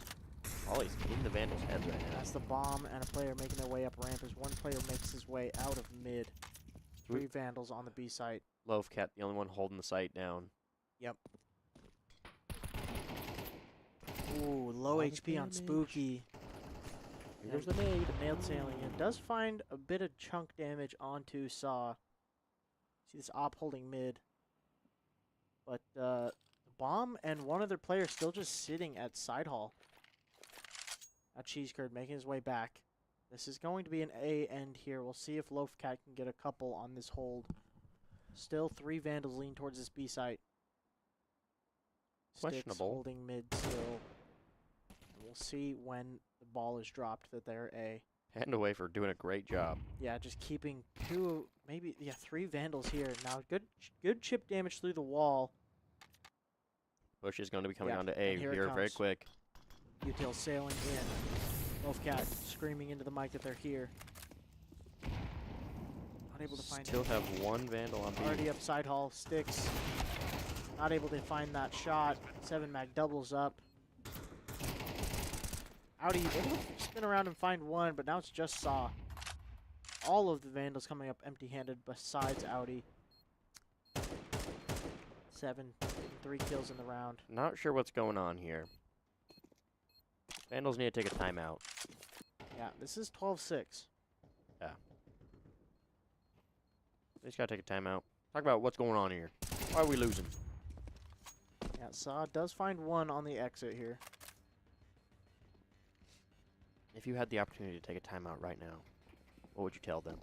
Ollie's in the Vandals' heads right now. That's the bomb and a player making their way up ramp as 1 player makes his way out of mid. 3 Vandals on the B site. Lovecat, the only one holding the site down. Yep. Ooh, low Lot of HP on damage. Spooky. Here goes the nade. Nailed sailing in. Does find a bit of chunk damage onto Saw. See this op holding mid. But the bomb and 1 other player still just sitting at side hall. Now Cheese Curd making his way back. This is going to be an A end here. We'll see if Loafcat can get a couple on this hold. Still 3 Vandals lean towards this B site. Sticks Questionable. holding mid still. And we'll see when the ball is dropped that they're A. Hand away for doing a great job. Yeah, just keeping 3 Vandals here. Now, good chip damage through the wall. Push is going to be coming Yeah, on to A and here it here very comes. quick. Util sailing in. Loafcat screaming into the mic that they're here. Not able to find Still it. have 1 Vandal on B. Already up side hall. Sticks. Not able to find that shot. 7 mag doubles up. Audi able to spin around and find 1, but now it's just Saw. All of the Vandals coming up empty-handed besides Audi. 7, 3 kills in the round. Not sure what's going on here. Vandals need to take a timeout. Yeah, this is 12-6. They just got to take a timeout. Talk about what's going on here. Why are we losing? Yeah, Saw does find 1 on the exit here. If you had the opportunity to take a timeout right now, what would you tell them?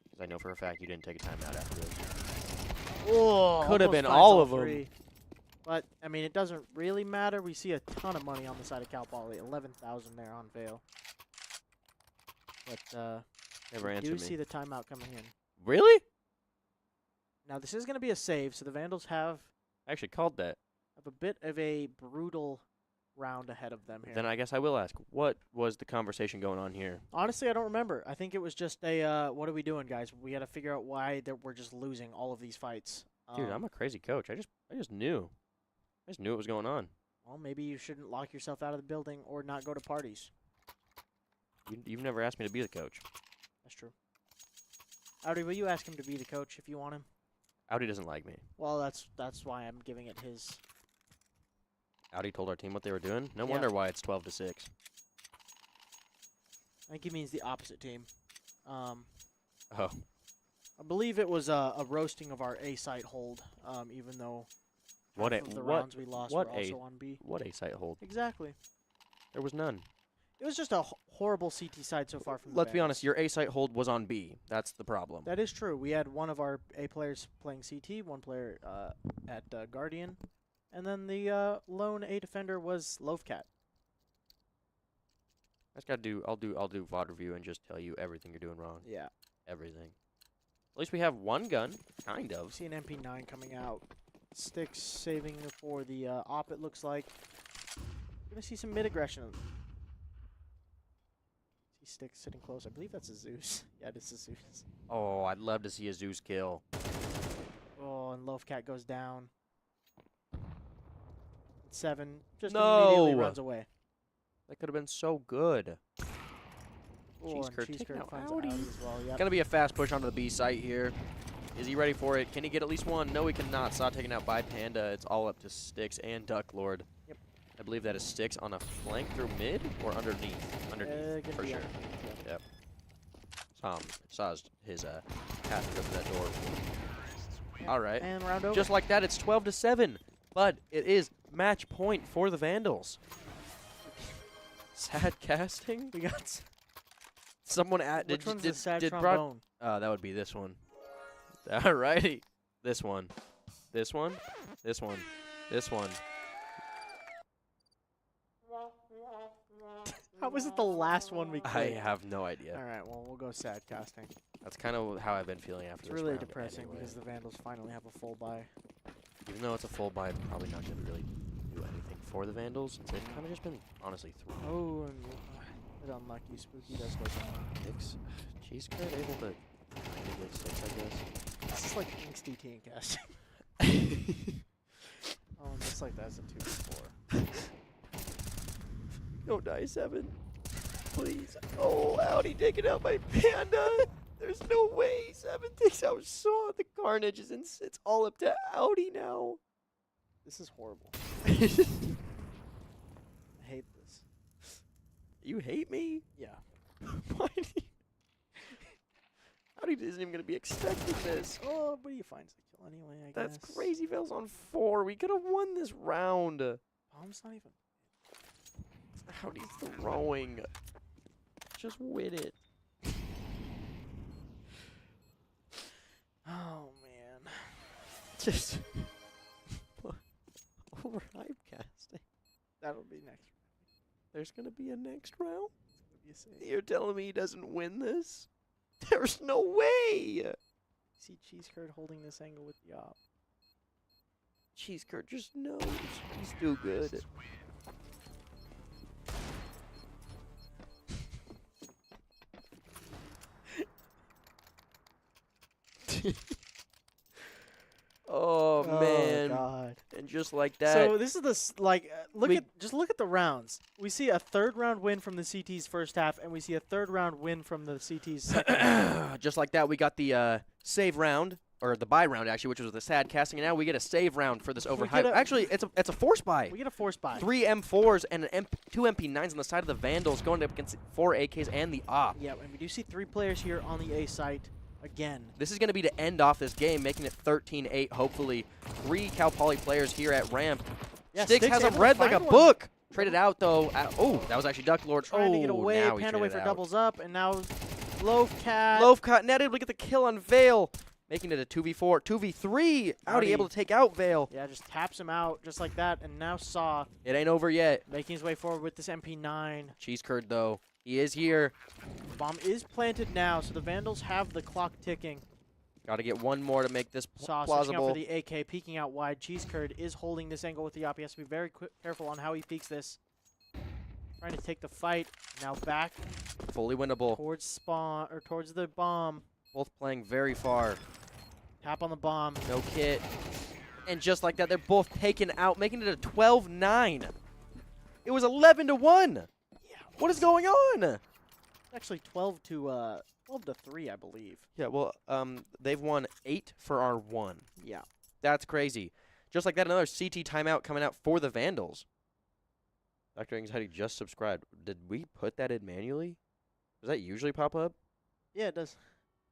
Because I know for a fact you didn't take a timeout after this. Oh, Could have almost been finds all of 'em. 3. But, I mean, it doesn't really matter. We see a ton of money on the side of Cal Poly. 11,000 there on Vale. But, Never we answered do me. see the timeout coming in. Really? Now, this is going to be a save, so the Vandals have I actually called that. a bit of a brutal round ahead of them here. Then I guess I will ask, what was the conversation going on here? Honestly, I don't remember. I think it was just a, what are we doing, guys? We got to figure out why we're just losing all of these fights. Dude, I'm a crazy coach. I just knew. I just knew what was going on. Well, maybe you shouldn't lock yourself out of the building or not go to parties. You've never asked me to be the coach. That's true. Audi, will you ask him to be the coach if you want him? Audi doesn't like me. Well, that's why I'm giving it his. Audi told our team what they were doing. No Yeah. wonder why it's 12-6. I think he means the opposite team. Oh, I believe it was a roasting of our A site hold. Even though what half a of the what rounds we lost what were a also on B. what a site hold. Exactly. There was none. It was just a horrible CT side so far from the Let's be Vandals. honest. Your A site hold was on B. That's the problem. That is true. We had one of our A players playing CT, one player at Guardian, and then the lone A defender was Loafcat. I just gotta do. I'll do VOD review and just tell you everything you're doing wrong. Yeah. Everything. At least we have 1 gun, kind We of. see an MP9 coming out. Sticks saving for the op, it looks like. Gonna see some mid aggression. See Sticks sitting close. I believe that's a Zeus. Yeah, it is a Zeus. Oh, I'd love to see a Zeus kill. Oh, and Loafcat goes down. 7. Just No! immediately runs away. That could have been so good. Oh, Cheese and curd Cheese taking Curd out finds Audi. Audi as well. Yep. Gonna be a fast push onto the B site here. Is he ready for it? Can he get at least 1? No, he cannot. Saw taken out by Panda. It's all up to Sticks and Duck Lord. Yep. I believe that is Sticks on a flank through mid or underneath. Underneath, Gonna for be sure. underneath, Yep. Saw his path to go through that door. Yep. All right. And round over. Just like that, it's 12-7. But it is match point for the Vandals. Sad casting. we got. Someone at Which one's the sad did trombone? that would be this one. Alrighty. This one. This one. This one. This one. How was it the last one we I played? have no idea. All right, well, we'll go sad casting. That's kind of how I've been feeling after It's this really round depressing anyway. because the Vandals finally have a full buy. Even though it's a full buy, I'm probably not going to really do anything for the Vandals since they've kind of just been, honestly, through Oh, and a bit unlucky. Spooky does go down. picks. Cheese curd able to get 6, I guess. This is like angsty teen casting. Oh, and just like that's a 2v4. Don't die, 7. Please. Oh, Audi taking out my Panda. There's no way 7 takes out Saw. The carnage is it's all up to Audi now. This is horrible. I hate this. You hate me? Yeah. Why do you... Audi isn't even going to be expecting this. Oh, but he finds the kill anyway, I That's guess. crazy. Vale's on 4. We could have won this round. Bomb's not even. Audi's throwing. Just win it. Oh man. Just over hypecasting. That'll be next. There's gonna be a next round. It's gonna be a save. You're telling me he doesn't win this? There's no way. See Cheese Curd holding this angle with the op. Cheese Curd just knows he's too good. Oh man! God. And just like that. So this is just look at the rounds. We see a third round win from the CT's first half, and we see a third round win from the CT's second half. Just like that, we got the save round, or the buy round actually, which was the sad casting, and now we get a save round for this overhype. Actually, it's a force buy. We get a force buy. 3 M4s and two MP9s on the side of the Vandals, going up against 4 AKs and the op. Yeah, and we do see 3 players here on the A site again. This is going to be to end off this game, making it 13-8, hopefully. 3 Cal Poly players here at ramp. Yeah, Sticks has him able to read like a find one. book. Traded out, though. Oh, that was actually Duck Lord. Trying to get away, now he panned away traded for out. doubles up, and now Loaf Cat. Loaf Cat net able to get the kill on Vale, making it a 2v4, 2v3. Audi able to take out Vale. Yeah, just taps him out just like that, and now Saw It ain't over yet. making his way forward with this MP9. Cheese Curd, though. He is here. Bomb is planted now, so the Vandals have the clock ticking. Got to get one more to make this Saw switching out plausible. for the AK, peeking out wide. Cheese Curd is holding this angle with the op. He has to be very careful on how he peeks this. Trying to take the fight. Now back Fully winnable. towards spawn, or towards the bomb. Both playing very far. Tap on the bomb. No kit. And just like that, they're both taken out, making it a 12-9. It was 11-1. Yeah. What is going on? Actually 12 to 3, I believe. Yeah, well, they've won 8 for our 1. Yeah. That's crazy. Just like that, another CT timeout coming out for the Vandals. Dr. Anxiety just subscribed. Did we put that in manually? Does that usually pop up? Yeah, it does.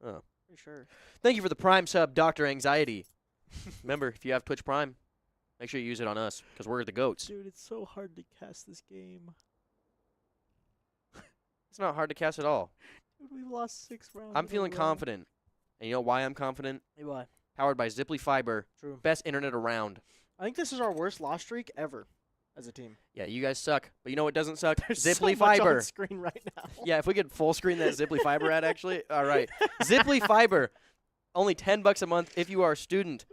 Oh. Pretty sure. Thank you for the Prime sub, Dr. Anxiety. Remember, if you have Twitch Prime, make sure you use it on us, because we're the GOATs. Dude, it's so hard to cast this game. It's not hard to cast at all. Dude, we've lost 6 rounds. I'm in a feeling row. confident. And you know why I'm confident? Hey, why? Powered by Ziply Fiber. True. Best internet around. I think this is our worst loss streak ever as a team. Yeah, you guys suck. But you know what doesn't suck? There's Ziply so much Fiber. on screen right now. Yeah, if we could full screen that Ziply Fiber ad, actually. All right. Ziply Fiber. Only $10 a month if you are a student.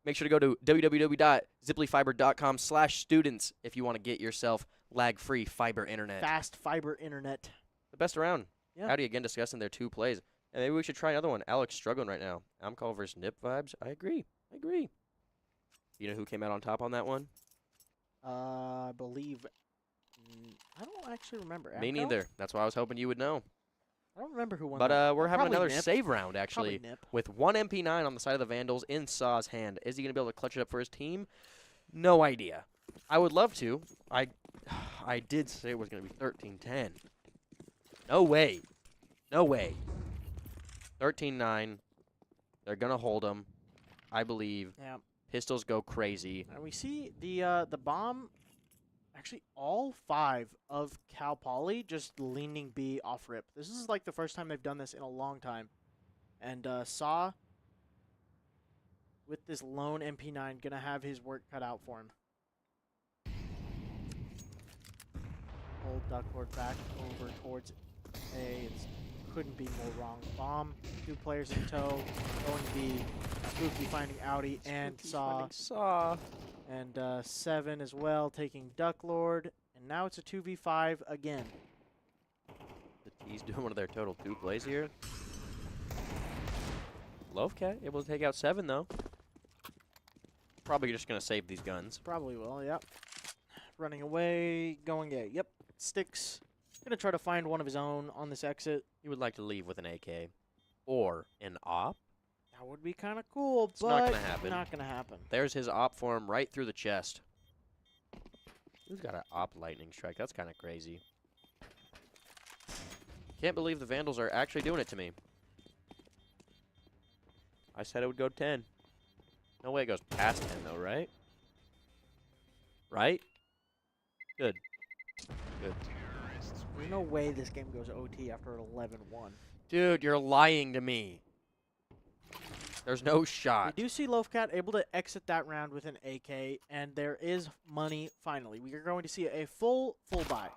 Make sure to go to www.ziplyfiber.com/students if you want to get yourself lag-free fiber internet. Fast fiber internet. The best around. Yeah. Howdy again discussing their 2 plays. And maybe we should try another one. Alex struggling right now. Amcall versus Nip vibes. I agree. You know who came out on top on that one? I believe. I don't actually remember. Me Amco? neither. That's why I was hoping you would know. I don't remember who won. But that. we're having Probably another Nip. save round, actually, Probably Nip. with 1 MP9 on the side of the Vandals in Saw's hand. Is he going to be able to clutch it up for his team? No idea. I would love to. I did say it was going to be 13-10. No way. 13-9. They're going to hold him, I believe. Yeah. Pistols go crazy. And we see the bomb. Actually, all 5 of Cal Poly just leaning B off rip. This is like the first time they've done this in a long time. And Saw, with this lone MP9, gonna have his work cut out for him. Hold Ducklord back over towards A. It couldn't be more wrong. Bomb, 2 players in tow, going B. Spooky finding Audi and Saw. And 7 as well, taking Ducklord. And now it's a 2v5 again. He's doing one of their total 2 plays here. Loafcat able to take out 7, though. Probably just going to save these guns. Probably will, yep. Running away, going A. Yep, Sticks. Gonna try to find one of his own on this exit. He would like to leave with an AK. Or an op. That would be kind of cool, It's but not gonna happen. not gonna happen. There's his op for him right through the chest. Who's got an op lightning strike? That's kind of crazy. Can't believe the Vandals are actually doing it to me. I said it would go 10. No way it goes past 10, though, right? Right? Good. There's no way this game goes OT after an 11-1. Dude, you're lying to me. There's no shot. We do see Loafcat able to exit that round with an AK, and there is money finally. We are going to see a full buy.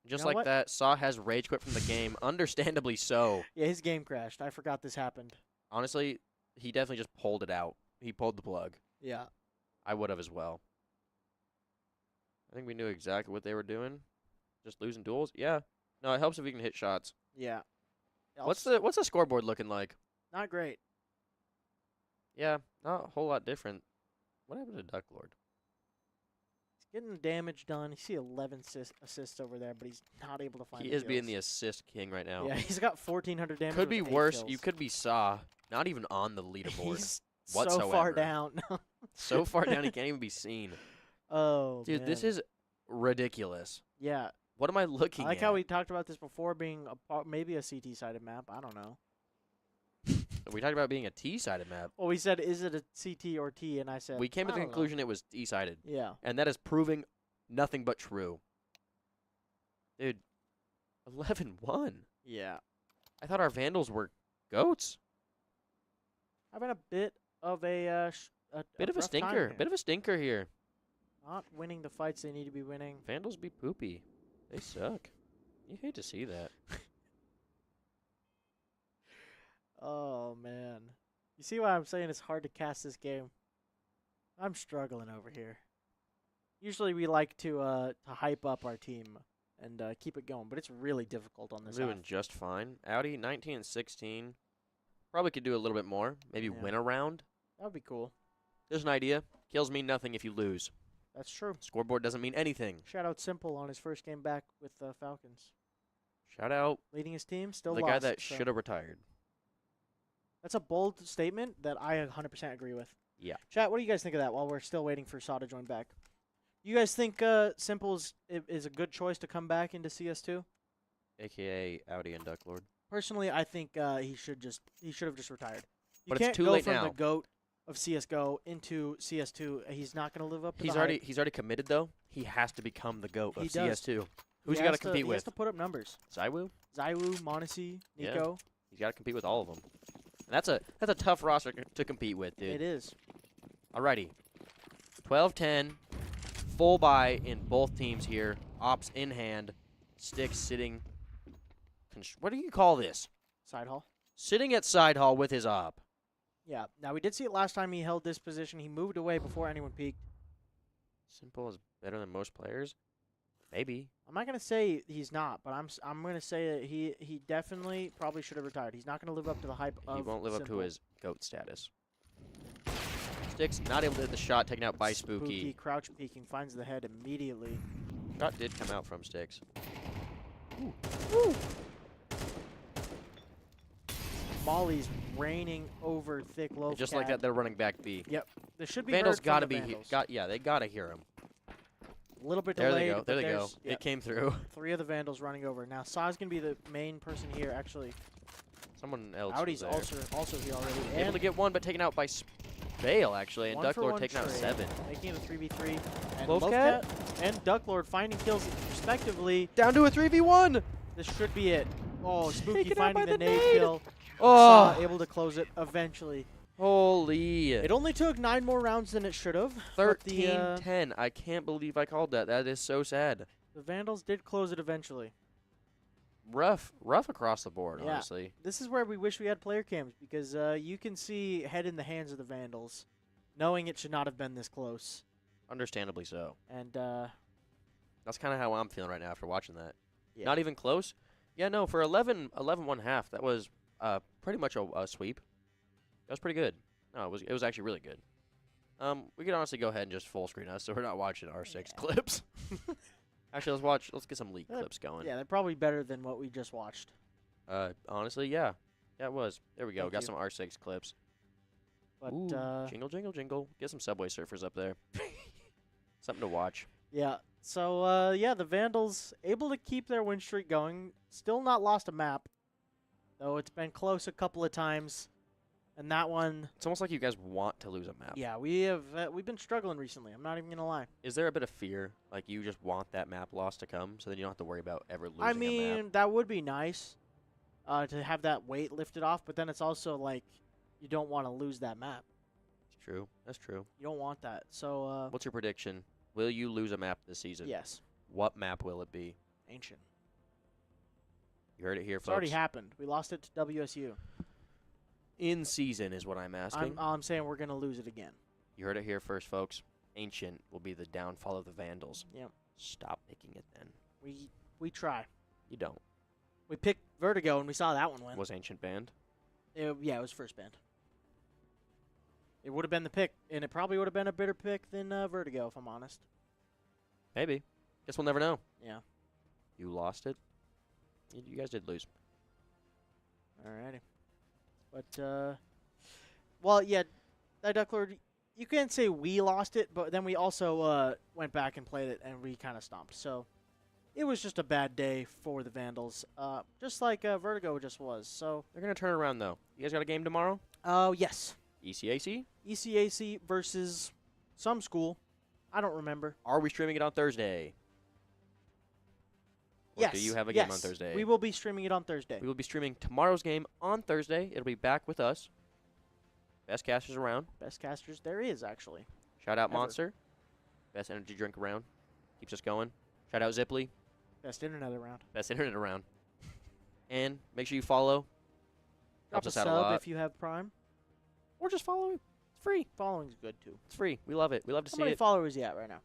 Just You know like what? that, Saw has rage quit from the game. Understandably so. Yeah, his game crashed. I forgot this happened. Honestly, he definitely just pulled it out. He pulled the plug. Yeah. I would have as well. I think we knew exactly what they were doing. Just losing duels. Yeah. No, it helps if we can hit shots. Yeah. What's the scoreboard looking like? Not great. Yeah, not a whole lot different. What happened to Duck Lord? He's getting damage done. You see 11 assists over there, but he's not able to find He the is being the kills. assist king right now. Yeah, he's got 1,400 damage. Could with be 8 worse. kills. You could be Saw. Not even on the leaderboard. He's whatsoever. so far down. So far down he can't even be seen. Oh, Dude, this man. is ridiculous. Yeah. What am I looking I like at? how we talked about this before being maybe a CT-sided map. I don't know. We talked about being a T-sided map. Well, we said, is it a CT or T? And I said, We came to I the don't know. conclusion it was T-sided. Yeah. And that is proving nothing but true. Dude, 11-1. Yeah. I thought our Vandals were goats. Having a bit of a Bit of a rough time stinker. here. Bit of a stinker here. Not winning the fights they need to be winning. Vandals be poopy. They suck. You hate to see that. Oh, man. You see why I'm saying it's hard to cast this game? I'm struggling over here. Usually we like to hype up our team and keep it going, but it's really difficult on this Doing half. just fine. Audi 19 and 16. Probably could do a little bit more. Maybe Yeah. win a round. That would be cool. There's an idea. Kills mean nothing if you lose. That's true. Scoreboard doesn't mean anything. Shout out Simple on his first game back with the Falcons. Shout out Leading his team, still the lost. guy that so should have retired. That's a bold statement that I 100% agree with. Yeah. Chat, what do you guys think of that while we're still waiting for Saw to join back? You guys think Simple is a good choice to come back into CS2? AKA Audi and Duck Lord. Personally, I think he should have just retired. You But can't it's too go late from now. the GOAT of CSGO into CS2. He's not going to live up to He's the already hype. he's already committed though. He has to become the GOAT of He does. CS2. Who's He he got has to compete He has with? to put up numbers. Zywoo? Zywoo, Monacy, Yeah. Nico. He's got to compete with all of them. And that's a tough roster to compete with, dude. It is. Alrighty. 12-10. Full buy in both teams here. Ops in hand. Sticks sitting. What do you call this? Side hall. Sitting at side hall with his op. Yeah. Now, we did see it last time he held this position. He moved away before anyone peeked. Simple is better than most players. Maybe. I'm not going to say he's not, but I'm going to say that he definitely probably should have retired. He's not going to live up to the hype of He won't live up to Simple. his GOAT status. Sticks not able to hit the shot, taken out by Spooky. Crouch peeking, finds the head immediately. Shot did come out from Sticks. Woo! Molly's raining over thick low. And just like that, they're running back B. Yep. There should be Vandals heard from gotta the be Vandals. yeah, they gotta hear him. A little bit There delayed. they go. but There they go. there's- yep, It came through. 3 of the Vandals running over. Now Saw's gonna be the main person here. Actually, Someone else. Audi's was there. also here already. Able And to get one, but taken out by Bale actually, and 1 Duck for Lord 1 taking out trade, 7. making it a 3v3. And Loafcat? Loafcat and Ducklord finding kills respectively. Down to a 3v1. This should be it. Oh, Spooky Taken out by finding the the nade nade. kill. Oh, Saw able to close it eventually. holy! It only took 9 more rounds than it should have. but the, 13-10. I can't believe I called that. That is so sad. the Vandals did close it eventually. Rough across the board, Yeah. honestly. This is where we wish we had player cams because you can see head in the hands of the Vandals, knowing it should not have been this close. Understandably so. And That's kind of how I'm feeling right now after watching that. yeah. Not even close. Yeah, no, for 11-1 half, that was pretty much a sweep. That was pretty good. No, it was actually really good. We could honestly go ahead and just full screen us, so we're not watching R6 Yeah. clips. Actually, let's get some leak clips going. Yeah, they're probably better than what we just watched. Honestly, yeah. Yeah, it was. There we go. Thank Got you. some R6 clips. But Ooh, jingle, jingle, jingle. Get some Subway Surfers up there. Something to watch. yeah. So yeah, the Vandals able to keep their win streak going. Still not lost a map, though it's been close a couple of times. And that one, It's almost like you guys want to lose a map. yeah, we've been struggling recently. I'm not even gonna lie. Is there a bit of fear? Like, you just want that map loss to come so then you don't have to worry about ever losing I a map? mean, that would be nice, to have that weight lifted off. But then it's also like, you don't want to lose that map. It's true. That's true. You don't want that. So, What's your prediction? Will you lose a map this season? yes, What map will it be? Ancient. You heard it here, It's folks. already happened. We lost it to WSU. In season is what I'm asking. I'm saying we're gonna lose it again. You heard it here first, folks. Ancient will be the downfall of the Vandals. Yep. Stop picking it then. We try. You don't. We picked Vertigo and we saw that one win. Was Ancient banned? Yeah, it was first band. It would have been the pick, and it probably would have been a better pick than Vertigo, if I'm honest. Maybe. Guess we'll never know. Yeah. You lost it. You guys did lose. Alrighty. But, well, yeah, that Duck Lord, you can't say we lost it, but then we also went back and played it, and we kind of stomped. So it was just a bad day for the Vandals, just like Vertigo just was. So, They're going to turn it around, though. You guys got a game tomorrow? yes. ECAC? ECAC versus some school. I don't remember. Are we streaming it on Thursday? Or Yes. do you have a game on yes. Thursday? We will be streaming it on Thursday. We will be streaming tomorrow's game on Thursday. It'll be back with us. Best casters around. Best casters there is, actually. Shout out Ever. Monster. Best energy drink around. Keeps us going. Shout out Ziply. Best internet around. Best internet around. And make sure you follow. Drop Helps a us out a sub lot. if you have Prime. Or just follow. It's free. Following's good, too. It's free. We love it. We love to How see many it. followers are you at right now?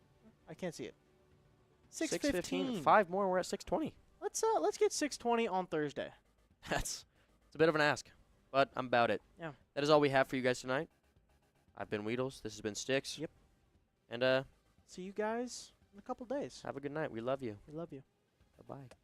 I can't see it. 615. 5 more. We're at 620. Let's get 620 on Thursday. It's a bit of an ask, but I'm about it. Yeah. That is all we have for you guys tonight. I've been Weedles. This has been Sticks. Yep. And See you guys in a couple days. have a good night. We love you. We love you. Bye-bye.